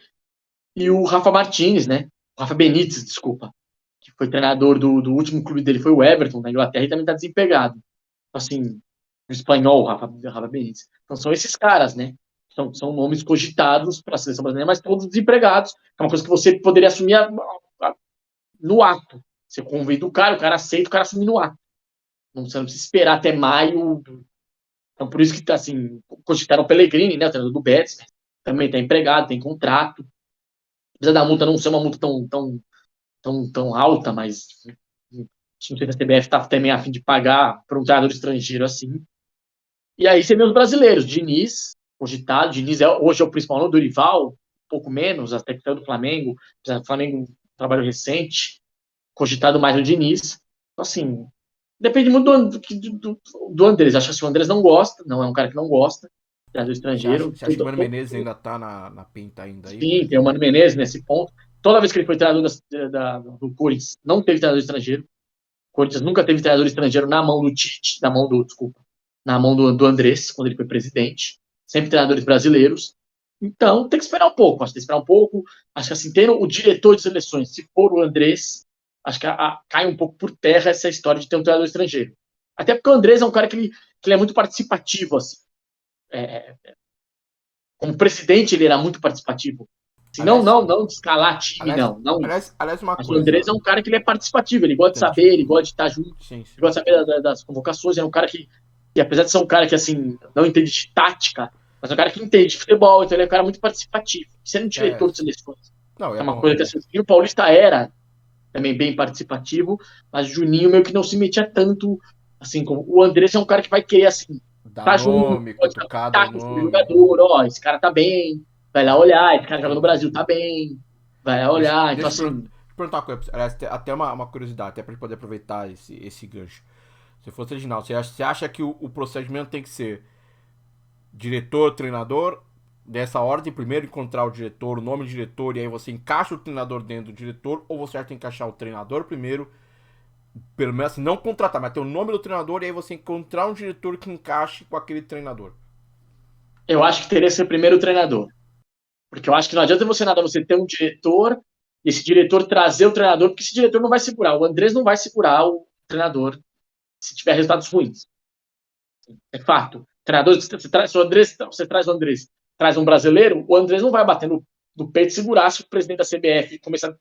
e o Rafa Martins, né? O Rafa Benítez, desculpa, que foi treinador do último clube dele, foi o Everton, na Inglaterra, e também está desempregado. Assim, o espanhol, o Rafa Benítez. Então são esses caras, né? São nomes cogitados para a seleção brasileira, mas todos desempregados. É uma coisa que você poderia assumir no ato. Você convida o cara aceita, o cara assume no ato. Você não precisa esperar até maio. Então, por isso que tá assim, cogitaram o Pellegrini, né? O treinador do Betis, também está empregado, tem contrato. Apesar da multa não ser uma multa tão alta, mas não sei se a CBF está também a fim de pagar para um treinador estrangeiro assim. E aí você vê os brasileiros, Diniz, cogitado, Diniz hoje é o principal nome, Dorival, um pouco menos, até que saiu do Flamengo, apesar do Flamengo um trabalho recente, cogitado mais o Diniz. Então, assim, depende muito do Andrés. Acho que assim, o Andrés não gosta, não é um cara que não gosta, treinador estrangeiro. Você acha que o Mano Menezes ainda tá na pinta ainda aí? Sim, tem o Mano Menezes nesse ponto. Toda vez que ele foi treinador do Corinthians, não teve treinador estrangeiro. Corinthians nunca teve treinador estrangeiro na mão do Tite, na mão do Andrés, quando ele foi presidente. Sempre treinadores brasileiros. Então, tem que esperar um pouco. Acho que tem que esperar um pouco. Acho que assim, tendo o diretor de seleções, se for o Andrés, acho que cai um pouco por terra essa história de ter um treinador estrangeiro. Até porque o Andrés é um cara que ele é muito participativo, assim. Como presidente, ele era muito participativo. Assim, Aliás, não de escalar time, aliás, não. aliás, uma Mas o coisa. Andrés é um cara que ele é participativo, ele gosta de Entendi. saber, ele gosta de estar junto, Sim, ele gosta de saber das convocações, é um cara que, apesar de ser um cara que, assim, não entende de tática, mas é um cara que entende de futebol, então ele é um cara muito participativo. Sendo um É, diretor de seleções, não, é é uma bom, é coisa que, bom. assim, o Juninho Paulista era também bem participativo, mas o Juninho meio que não se metia tanto, assim, como o Andrés é um cara que vai querer, assim, Dá tá junto, nome, pode dar cutucada o pitaco sobre o nome, né? jogador, ó, esse cara tá bem, vai lá É, olhar, esse cara joga no entendi. Brasil, tá bem, vai lá Deixa, olhar, então, deixa eu assim, perguntar uma coisa, aliás, até uma curiosidade, até pra gente poder aproveitar esse gancho. Se fosse original, você acha que o procedimento tem que ser diretor, treinador, dessa ordem, primeiro encontrar o diretor, o nome do diretor, e aí você encaixa o treinador dentro do diretor, ou você acha que tem que encaixar o treinador primeiro, pelo menos assim, não contratar, mas ter o nome do treinador, e aí você encontrar um diretor que encaixe com aquele treinador? eu acho que teria que ser primeiro o treinador. Porque eu acho que não adianta você ter um diretor e esse diretor trazer o treinador, porque esse diretor não vai segurar. O Andrés não vai segurar o treinador se tiver resultados ruins. É fato. Treinador, se o Andrés, você traz o Andrés, traz um brasileiro, o Andrés não vai bater no peito e segurar se o presidente da CBF começar a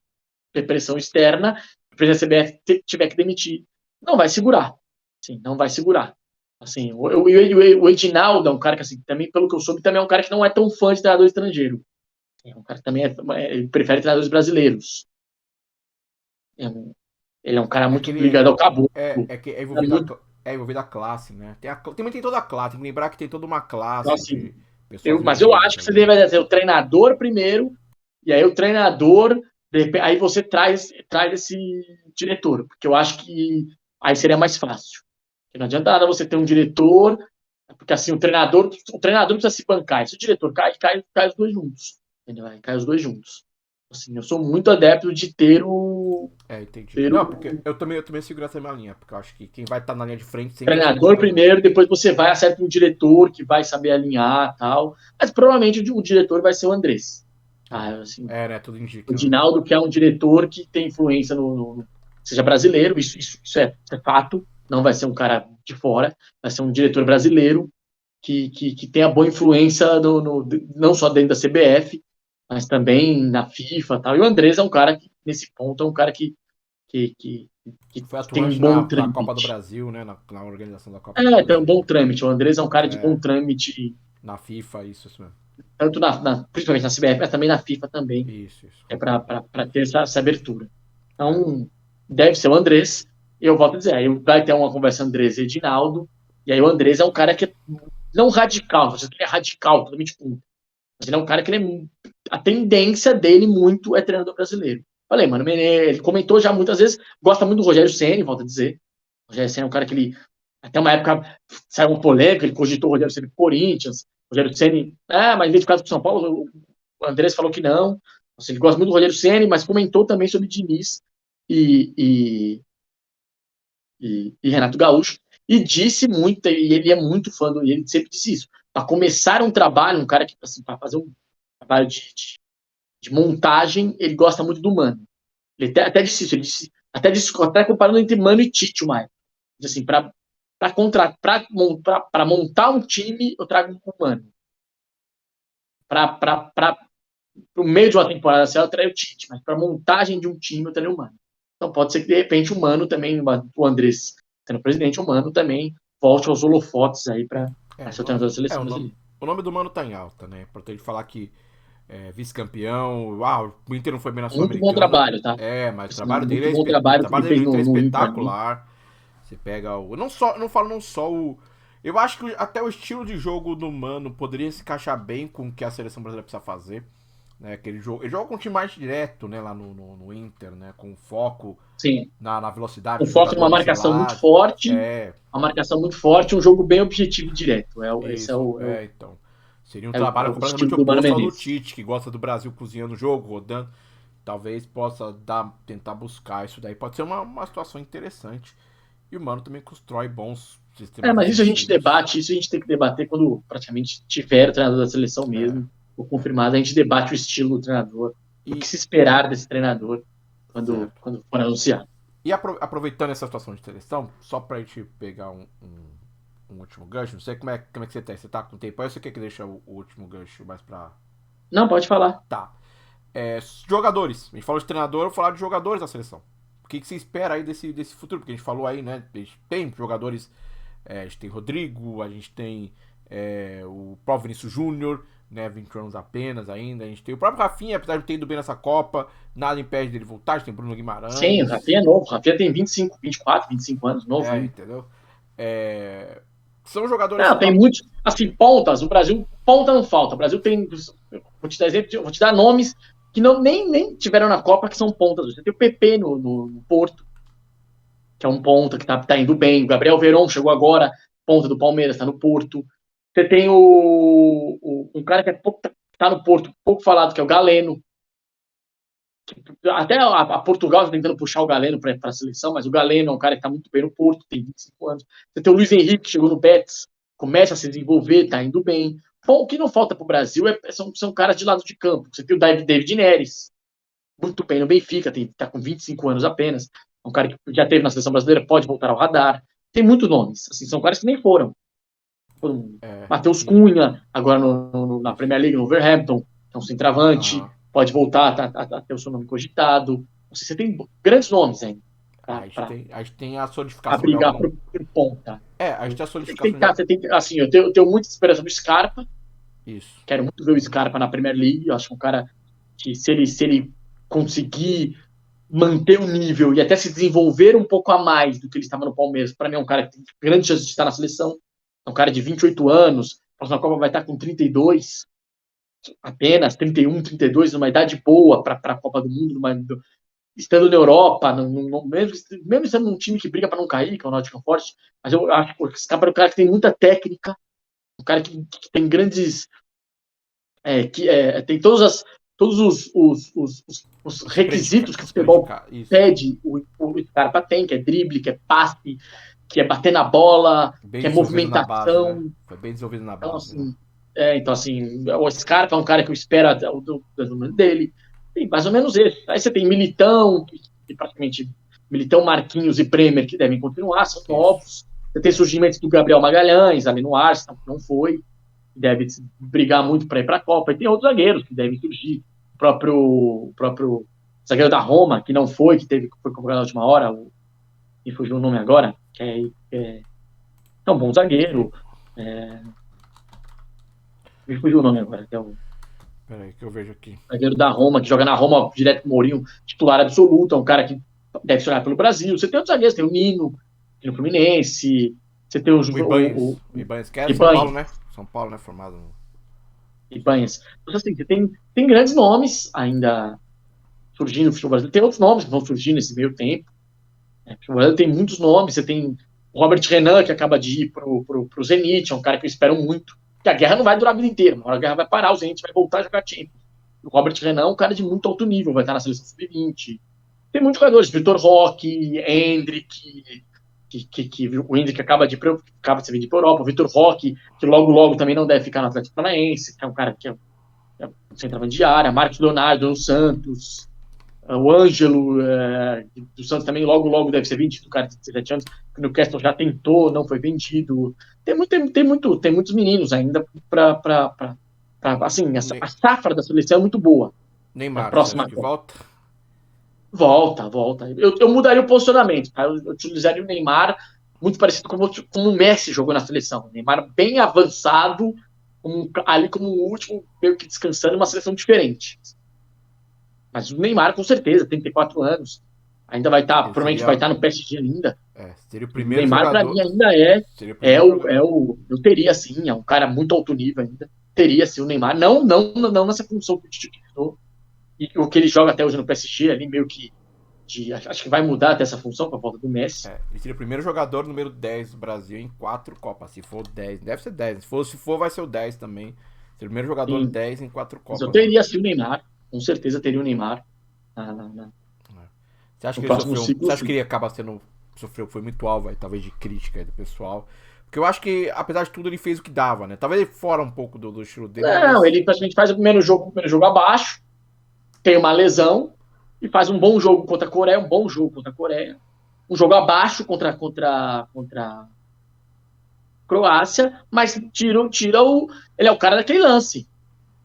ter pressão externa, o presidente da CBF tiver que demitir. Não vai segurar. Sim, não vai segurar. Assim, o Edinaldo é um cara que, assim, também, pelo que eu soube, também é um cara que não é tão fã de treinador estrangeiro. É um cara que também ele prefere treinadores brasileiros. Ele é um cara É muito que ligado ele ao caboclo. é que É muito, é envolvido a classe, né? Também tem toda a classe, tem que lembrar que tem toda uma então, classe assim, de pessoas mas eu envolvidas acho que você ali, né? deve ter o treinador primeiro, e aí o treinador, aí você traz esse diretor, porque eu acho que aí seria mais fácil. Porque não adianta nada você ter um diretor, porque assim o treinador precisa se bancar. E se o diretor cai os dois juntos. Entendeu? Aí cai os dois juntos. Assim, eu sou muito adepto de ter o, É, entendi. ter Não, porque o eu também seguro essa minha linha, porque eu acho que quem vai estar na linha de frente sempre vai ser o treinador treinador. primeiro, depois você vai acerta um diretor que vai saber alinhar tal. Mas provavelmente o diretor vai ser o Andrés. É, Tá? Assim, né? Tudo o indica, né? Dinaldo, que é um diretor que tem influência seja brasileiro, isso é fato. Não vai ser um cara de fora, vai ser um diretor brasileiro que tenha boa influência não só dentro da CBF, mas também na FIFA tal. E o Andrés é um cara que, nesse ponto, é um cara que, que, que Foi tem um atuante bom na Copa do trâmite. Brasil, né? Na organização da Copa do Tem um Brasil. bom trâmite. O Andrés é um cara de É, bom trâmite, na FIFA, isso mesmo. tanto principalmente na CBF, mas também na FIFA também, Isso, é concordo. para ter essa abertura. É. Então, deve ser o Andrés. E eu volto a dizer, aí vai ter uma conversa Andrés e Edinaldo, e aí o Andrés é um cara que é não radical, você que ele é radical, totalmente contra. Mas ele é um cara que a tendência dele muito é treinador brasileiro. Falei, mano, ele comentou já muitas vezes, gosta muito do Rogério Ceni, volto a dizer. O Rogério Ceni é um cara que ele, até uma época, saiu um polêmica, ele cogitou o Rogério Ceni pro Corinthians, o Rogério Ceni, mas em vez de ficar com São Paulo, o Andrés falou que não. Assim, ele gosta muito do Rogério Ceni, mas comentou também sobre Diniz e, e, e Renato Gaúcho, e disse muito, e ele é muito fã e ele sempre disse isso. Para começar um trabalho, um cara que, assim, para fazer um trabalho de montagem, ele gosta muito do Mano. Ele até disse isso, até comparando entre Mano e Tite, mais. Assim, para montar um time, eu trago o Mano. Para o meio de uma temporada, assim, eu trago o Tite, mas para montagem de um time, eu trago o Mano. Então pode ser que de repente o Mano também, o Andrés sendo presidente, o Mano também volte aos holofotes aí para É, ser o treinador da seleção brasileira. o nome do mano tá em alta, né? Importante falar que vice-campeão, o Inter não foi bem na Muito bom Sul-Americana. trabalho, tá? Mas Muito bom o trabalho que trabalho ele dele fez no Inter é no Inter. espetacular. Você pega o. Eu não falo não só o. Eu acho que até o estilo de jogo do Mano poderia se encaixar bem com o que a seleção brasileira precisa fazer. Né? Que ele joga com um time mais direto, né? Lá no Inter, né? Com foco Sim, na velocidade um dos foco numa jogadores marcação muito isolados. forte, É, uma marcação muito forte, um jogo bem objetivo e direto. Esse isso, então. Seria um é trabalho o estilo completamente do Mano oposto ao do Menezes. Tite, que gosta do Brasil cozinhando o jogo, rodando. talvez possa tentar buscar isso daí. Pode ser uma situação interessante. E o Mano também constrói bons sistemas Mas isso a gente defensivos. debate, isso a gente tem que debater quando praticamente tiver o treinador da seleção É. mesmo, ou confirmado, a gente debate o estilo do treinador, o que E, se esperar desse treinador certo. quando for anunciado. E aproveitando essa situação de seleção, só pra gente pegar um último gancho, não sei como é que você tá. Você tá com tempo aí ou você quer que deixe o último gancho mais pra. Não, pode falar. Tá. Jogadores. A gente falou de treinador, eu vou falar de jogadores da seleção. O que você espera aí desse futuro? Porque a gente falou aí, né? A gente tem jogadores. A gente tem Rodrigo, a gente tem o próprio Vinícius Júnior, né? 20 anos apenas ainda. A gente tem o próprio Rafinha, apesar de ter ido bem nessa Copa, nada impede dele voltar. A gente tem Bruno Sim, o Guimarães. Rafinha é novo. O Rafinha tem 25, 24, 25 anos, novo ainda. Entendeu? É, são jogadores Não, que tem muitos, assim, pontas. O Brasil, ponta não falta. O Brasil tem, vou te dar exemplo, vou te dar nomes que nem tiveram na Copa, que são pontas. Você tem o PP no Porto, que é um ponta que tá indo bem. O Gabriel Veron chegou agora, ponta do Palmeiras, tá no Porto. Você tem um cara que tá no Porto, pouco falado, que é o Galeno. Até a Portugal está tentando puxar o Galeno para a seleção, mas o Galeno é um cara que está muito bem no Porto, tem 25 anos. Você tem o Luiz Henrique, que chegou no Betis, começa a se desenvolver, está indo bem. Bom, o que não falta para o Brasil são caras de lado de campo. Você tem o David Neres, muito bem no Benfica, está com 25 anos apenas. É um cara que já teve na seleção brasileira, pode voltar ao radar. Tem muitos nomes, assim, são caras que nem foram. Matheus que. Cunha, agora na Premier League, no Wolverhampton, que é um centroavante, Aham. pode voltar a ter o seu nome cogitado. Você tem grandes nomes ainda A gente tem a para solidificação de brigar algum. por ponta. A gente tem a Você tem que solidificação de tentar, algum. você tem, assim, eu tenho muita esperança do Scarpa, Isso. quero muito ver o Scarpa na Premier League, eu acho que é um cara que se ele conseguir manter o nível e até se desenvolver um pouco a mais do que ele estava no Palmeiras, para mim é um cara que tem grande chance de estar na seleção, é um cara de 28 anos, a próxima Copa vai estar com 32, apenas 31, 32, numa idade boa para a Copa do Mundo, estando na Europa, mesmo sendo um time que briga para não cair, que é o Nottingham Forest, mas eu acho que esse cara é um cara que tem muita técnica, um cara que tem grandes. Tem todos os requisitos que o futebol Isso. pede, o Scarpa tem, que é drible, que é passe, que é bater na bola, Bem que é desenvolvido na base, né? movimentação. Foi bem desenvolvido na Então, base, né? assim, o Scarpa é um cara que eu espero o desenvolvimento dele. Tem mais ou menos esse. Aí você tem Militão, que praticamente Militão, Marquinhos e Bremer, que devem continuar, são novos. Você tem surgimentos do Gabriel Magalhães ali no Arsenal, que não foi, deve brigar muito para ir para a Copa. E tem outros zagueiros que devem surgir. O próprio zagueiro da Roma, que não foi, que foi convocado na última hora, e fugiu o nome agora, é um bom zagueiro. Me fugiu o nome agora, que é o Peraí, que eu vejo aqui. zagueiro da Roma, que joga na Roma direto com o Mourinho, titular absoluto, é um cara que deve jogar pelo Brasil. Você tem outros zagueiros, tem o Nino, tem o Fluminense, você tem O Ibanez, que é São Paulo, Ibanez, né? São Paulo, né? Formado. Ibanez. Então, assim, você tem grandes nomes ainda surgindo no futebol brasileiro. Tem outros nomes que vão surgir nesse meio tempo. O futebol brasileiro tem muitos nomes. Você tem o Robert Renan, que acaba de ir pro Zenit, é um cara que eu espero muito. Porque a guerra não vai durar a vida inteira. Uma hora a guerra vai parar, o Zenit vai voltar a jogar Champions. O Robert Renan é um cara de muito alto nível, vai estar na seleção sub-20. Tem muitos jogadores, Vitor Roque, Hendrick, que o Hendrick acaba de se vir para a Europa, o Vitor Roque, que logo também não deve ficar no Atlético Paranaense, que é um cara que é um centroavante de área, Marcos Leonardo, no Santos, o Ângelo, do Santos também logo deve ser vendido, o cara de 17 anos, que no Castle já tentou, não foi vendido. Tem muitos meninos ainda para assim, a safra da seleção é muito boa. A Neymar, você acha próxima que volta? volta. Eu mudaria o posicionamento, tá? Eu utilizaria o Neymar muito parecido como o Messi jogou na seleção. O Neymar bem avançado, ali como o último, meio que descansando, uma seleção diferente. Mas o Neymar, com certeza, 34 anos, ainda vai estar, Ele provavelmente vai seria. estar no PSG ainda. Seria o O primeiro Neymar, para mim, jogador. ainda Seria o primeiro jogador. eu teria, sim, é um cara muito alto nível ainda. Teria, sim, o Neymar. Não nessa função que o Tite utilizou. E o que ele joga até hoje no PSG, ali meio que acho que vai mudar até essa função com a volta do Messi. Ele seria o primeiro jogador número 10 do Brasil em 4 Copas. Se for 10, deve ser 10. Se for vai ser o 10 também. Seria o primeiro jogador Sim. 10 em 4 Mas eu Copas. Né? teria sim o Neymar, com certeza teria o Neymar Você acha no que ele próximo sofreu. ciclo, Você acha que sim. ele acaba sendo. Sofreu, foi muito alvo aí, talvez, de crítica aí do pessoal. Porque eu acho que, apesar de tudo, ele fez o que dava, né? Talvez ele fora um pouco do estilo dele, Não, mas. ele praticamente faz o primeiro jogo abaixo, tem uma lesão e faz um bom jogo contra a Coreia, um bom jogo contra a Coreia. Um jogo abaixo contra a Croácia, mas tira o. Ele é o cara daquele lance.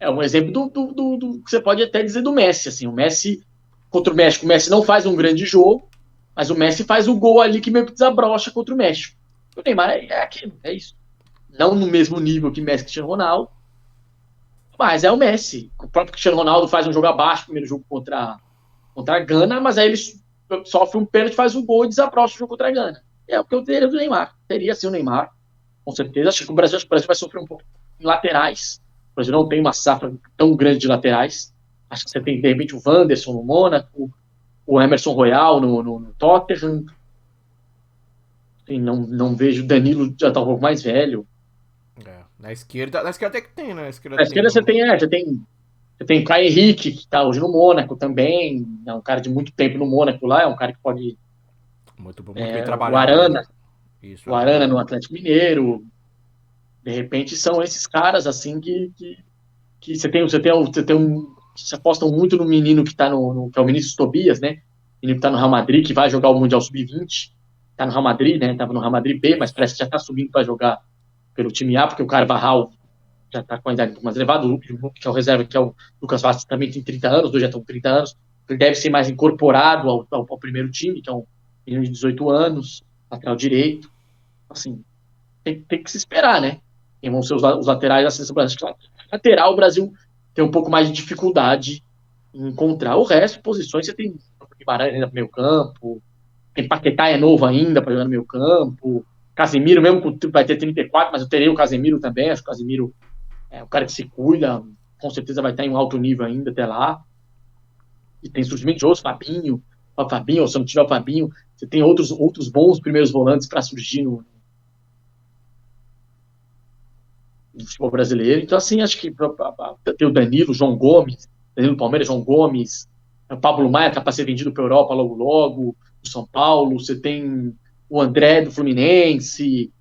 É um exemplo do que você pode até dizer do Messi. Assim, o Messi contra o México, o Messi não faz um grande jogo, mas o Messi faz o gol ali que meio que desabrocha contra o México. O Neymar é aquilo, é isso. Não no mesmo nível que Messi e Cristiano Ronaldo, mas é o Messi. O próprio Cristiano Ronaldo faz um jogo abaixo, no primeiro jogo contra a Gana, mas aí ele sofre um pênalti, faz um gol e desabrocha o jogo contra a Gana. É o que eu teria do Neymar. Teria sim o Neymar, com certeza. Acho que o Brasil vai sofrer um pouco em laterais. O Brasil não tem uma safra tão grande de laterais. Acho que você tem, de repente, o Wanderson no Mônaco, o Emerson Royal no Tottenham. E não vejo o Danilo já tá um pouco mais velho. É, na esquerda. Na esquerda até que tem, né? Na esquerda Na tem esquerda um. você tem o Caio Henrique, que está hoje no Mônaco também. É um cara de muito tempo no Mônaco lá, é um cara que pode. Muito bem O trabalhado, né? Arana, Isso, o Arana. Arana no Atlético Mineiro. De repente são esses caras assim que você tem um. Você apostam muito no menino que está que é o Vinícius Tobias, né? O menino que está no Real Madrid, que vai jogar o Mundial Sub-20. Está no Real Madrid, né? Estava no Real Madrid B, mas Isso. parece que já está subindo para jogar pelo time A, porque o Carvajal já está com a idade um pouco mais elevada. O que é o reserva, que é o Lucas Vazquez, também tem 30 anos, dois já estão com 30 anos. Ele deve ser mais incorporado ao primeiro time, que é um menino de 18 anos, lateral direito. Assim, tem que se esperar, né? Quem vão ser os laterais da seleção brasileira. Lateral, o Brasil tem um pouco mais de dificuldade em encontrar. O resto, posições, você tem Guimarães ainda no meio campo, tem Paquetá é novo ainda para jogar no meio campo, Casemiro mesmo vai ter 34, mas eu terei o Casemiro também, acho que o Casemiro é um cara que se cuida, com certeza vai estar em um alto nível ainda até lá. E tem surgimento de outros, Fabinho, ou se não tiver o Fabinho, você tem outros bons primeiros volantes para surgir no futebol brasileiro. Então, assim, acho que tem o Danilo, João Gomes, Danilo Palmeiras, João Gomes, o Pablo Maia tá para ser vendido para a Europa logo logo, do São Paulo, você tem o André do Fluminense,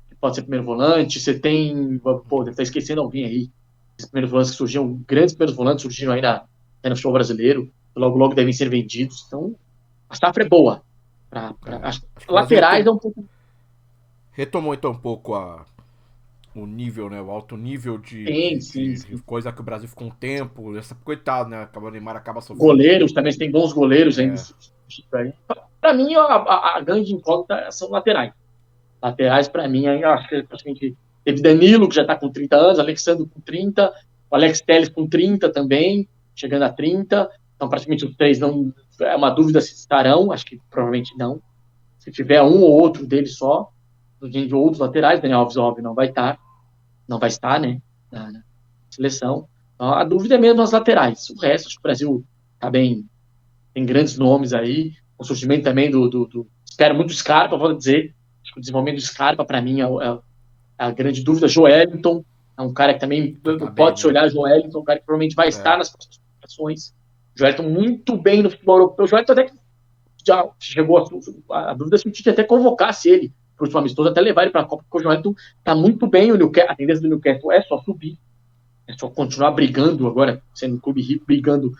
que pode ser primeiro volante, você tem, pô, deve estar esquecendo alguém aí, os primeiros volantes que surgiram, grandes primeiros volantes surgiram aí no futebol brasileiro, logo logo devem ser vendidos, então a safra é boa. É. As Acho que o Brasil laterais é um pouco. retomou então um pouco o nível, né? O alto nível Sim, sim, de sim. coisa que o Brasil ficou um tempo. Coitado, né? O Neymar acaba sofrendo. Goleiros também, tem bons goleiros ainda. É, Para mim, a grande incógnita são laterais. Laterais, para mim, eu acho que praticamente teve Danilo, que já está com 30 anos, Alexandre com 30, o Alex Telles com 30 também, chegando a 30. Então, praticamente os três não. É uma dúvida se estarão, acho que provavelmente não. Se tiver um ou outro deles só, de outros laterais, Daniel Alves, óbvio, não vai estar, né, na seleção. Então, a dúvida é mesmo as laterais. O resto, acho que o Brasil está bem, tem grandes nomes aí. O surgimento também espero muito do Scarpa, vou dizer. Acho que o desenvolvimento do Scarpa, para mim, é a grande dúvida. Joelinton é um cara que também tá bem, pode se né? olhar. Joelinton é um cara que provavelmente vai estar É, nas próximas competições. Joelinton muito bem no futebol europeu. O Joelinton até que já chegou a dúvida se o Tite até convocasse ele para o último amistoso, até levar ele para a Copa, porque o Joelinton está muito bem. A tendência do Newcastle é só subir, é só continuar brigando agora, sendo um clube rico, brigando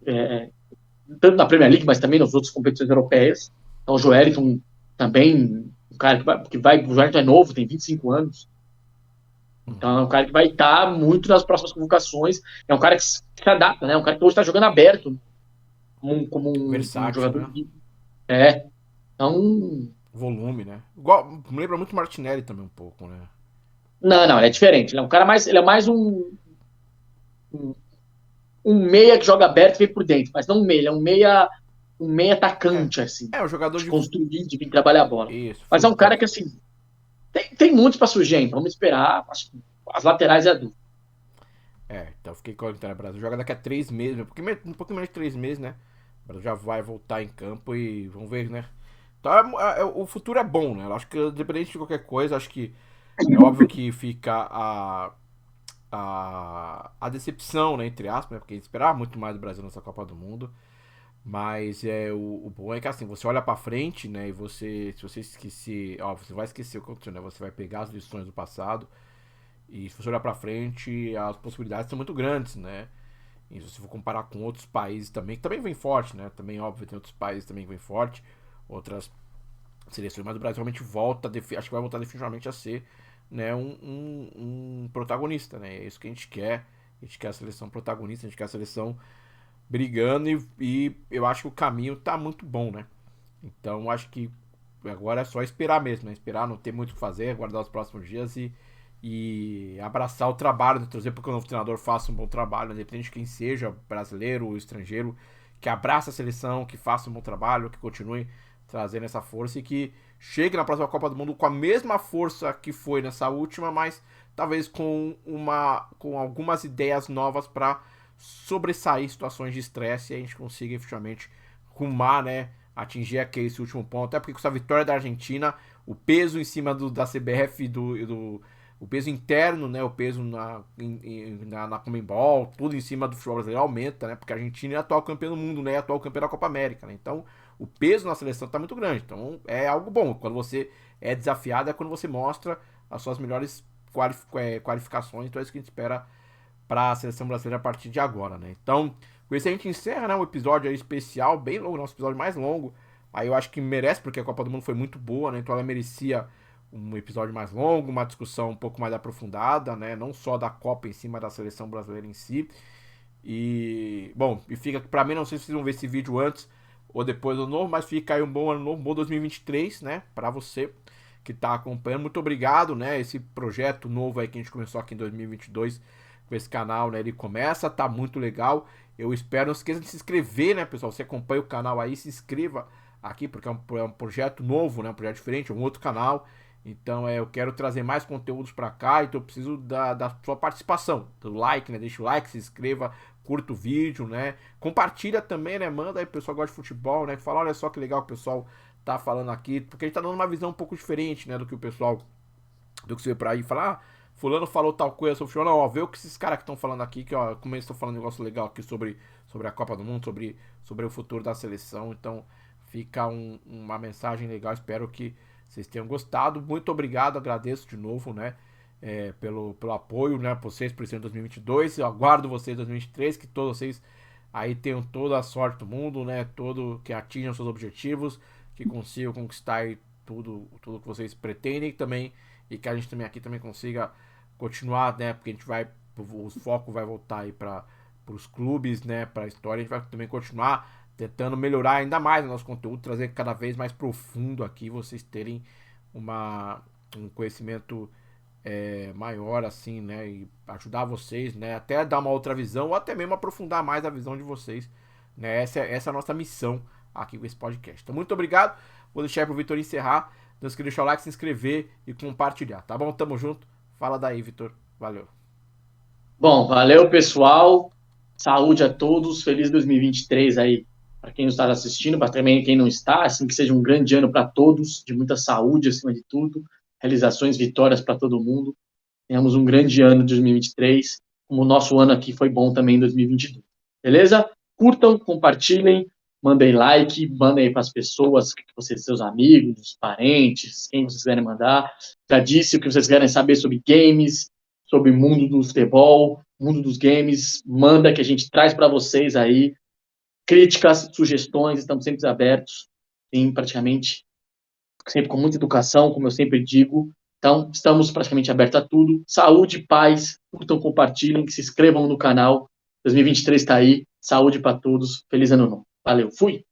é, tanto na Premier League, mas também nas outras competições europeias. Então, o Joelinton também, um cara o Joelinton é novo, tem 25 anos, então é um cara que vai estar muito nas próximas convocações, é um cara que se adapta, né? É um cara que hoje está jogando aberto, como um versátil, jogador né? de. É, então. Volume, né? Igual, me lembra muito Martinelli também um pouco, né? Não, ele é diferente. Ele é um cara mais. Ele é mais um, um meia que joga aberto e vem por dentro, mas não um meia, ele é um meia É. atacante, assim, É, um jogador de de. construir, de vir trabalhar a bola. Isso, Mas é um cara que, assim, tem muitos para surgir ainda. Vamos esperar. Acho que as laterais é a dúvida. É, então fiquei com o Brasil. Joga daqui a 3 meses, um pouquinho menos de 3 meses, né? O Brasil já vai voltar em campo e vamos ver, né? Então o futuro é bom, né? Eu acho que independente de qualquer coisa, acho que é óbvio que fica a decepção, né? Entre aspas, né? Porque esperar muito mais do Brasil nessa Copa do Mundo. Mas o bom é que assim, você olha pra frente, né? E você, se você esquecer, ó, você vai esquecer o que aconteceu, né? Você vai pegar as lições do passado e se você olhar pra frente, as possibilidades são muito grandes, né? E se você for comparar com outros países também, que também vem forte, né? Também, óbvio, tem outros países também que vem forte, outras seleções, mas o Brasil realmente volta, acho que vai voltar definitivamente a ser, né, um protagonista, né? É isso que a gente quer. A gente quer a seleção protagonista, a gente quer a seleção brigando e eu acho que o caminho tá muito bom, né? Então acho que agora é só esperar mesmo, né? Esperar, não ter muito o que fazer, aguardar os próximos dias e abraçar o trabalho, trazer para que o novo treinador faça um bom trabalho, independente de quem seja, brasileiro ou estrangeiro, que abraça a seleção, que faça um bom trabalho, que continue trazendo essa força e que chegue na próxima Copa do Mundo com a mesma força que foi nessa última, mas talvez com algumas ideias novas para sobressair situações de estresse e a gente consiga efetivamente rumar, né, atingir esse último ponto. Até porque com essa vitória da Argentina, o peso em cima da CBF o peso interno, né, o peso na Conmebol, tudo em cima do futebol brasileiro aumenta, né, porque a Argentina é atual campeão do mundo, né, é atual campeão da Copa América, né, então o peso na seleção está muito grande, então é algo bom, quando você é desafiado é quando você mostra as suas melhores qualificações, então é isso que a gente espera para a seleção brasileira a partir de agora, né? Então, com isso a gente encerra, né, um episódio aí especial, bem longo, nosso episódio mais longo. Aí eu acho que merece, porque a Copa do Mundo foi muito boa, né? Então ela merecia um episódio mais longo, uma discussão um pouco mais aprofundada, né? Não só da Copa em cima da seleção brasileira em si. E, bom, e fica para mim, não sei se vocês vão ver esse vídeo antes ou depois do novo, mas fica aí um bom ano novo, um bom 2023, né? Para você que está acompanhando. Muito obrigado, né? Esse projeto novo aí que a gente começou aqui em 2022 com esse canal, né? Ele começa, tá muito legal. Eu espero, não esqueça de se inscrever, né, pessoal? Você acompanha o canal aí, se inscreva aqui, porque é um projeto novo, né? Um projeto diferente, é um outro canal. Então, eu quero trazer mais conteúdos para cá, então eu preciso da sua participação, do like, né? Deixa o like, se inscreva, curta o vídeo, né? Compartilha também, né? Manda aí, o pessoal gosta de futebol, né? Fala, olha só que legal que o pessoal tá falando aqui, porque a gente tá dando uma visão um pouco diferente, né, do que o pessoal, do que você vê por aí, falar, fulano falou tal coisa sobre o futebol, não, ó, vê o que esses caras que estão falando aqui, que ó, como eles estão falando um negócio legal aqui sobre a Copa do Mundo, sobre o futuro da seleção, então fica uma mensagem legal, espero que vocês tenham gostado, muito obrigado, agradeço de novo, né, pelo apoio, né, por vocês por isso em 2022, eu aguardo vocês em 2023, que todos vocês aí tenham toda a sorte do mundo, né, que atinjam seus objetivos, que consigam conquistar aí tudo que vocês pretendem também, e que a gente também aqui também consiga continuar, né, porque a gente vai, o foco vai voltar aí para os clubes, né, para a história, a gente vai também continuar tentando melhorar ainda mais o nosso conteúdo, trazer cada vez mais profundo aqui, vocês terem um conhecimento maior, assim, né? E ajudar vocês, né? Até dar uma outra visão, ou até mesmo aprofundar mais a visão de vocês, né? Essa é a nossa missão aqui com esse podcast. Então, muito obrigado. Vou deixar aí pro Vitor encerrar. Não esqueça de deixar o like, se inscrever e compartilhar, tá bom? Tamo junto. Fala daí, Vitor. Valeu. Bom, valeu, pessoal. Saúde a todos. Feliz 2023 aí para quem está assistindo, para também quem não está. Assim que seja um grande ano para todos, de muita saúde acima de tudo, realizações, vitórias para todo mundo. Tenhamos um grande ano de 2023, como o nosso ano aqui foi bom também em 2022. Beleza? Curtam, compartilhem, mandem like, mandem aí para as pessoas, vocês, seus amigos, parentes, quem vocês quiserem mandar. Já disse o que vocês querem saber sobre games, sobre o mundo do futebol, mundo dos games. Manda que a gente traz para vocês aí críticas, sugestões, estamos sempre abertos. Tem praticamente sempre com muita educação, como eu sempre digo. Então, estamos praticamente abertos a tudo. Saúde, paz, curtam, compartilhem, se inscrevam no canal. 2023 está aí. Saúde para todos. Feliz ano novo. Valeu, fui!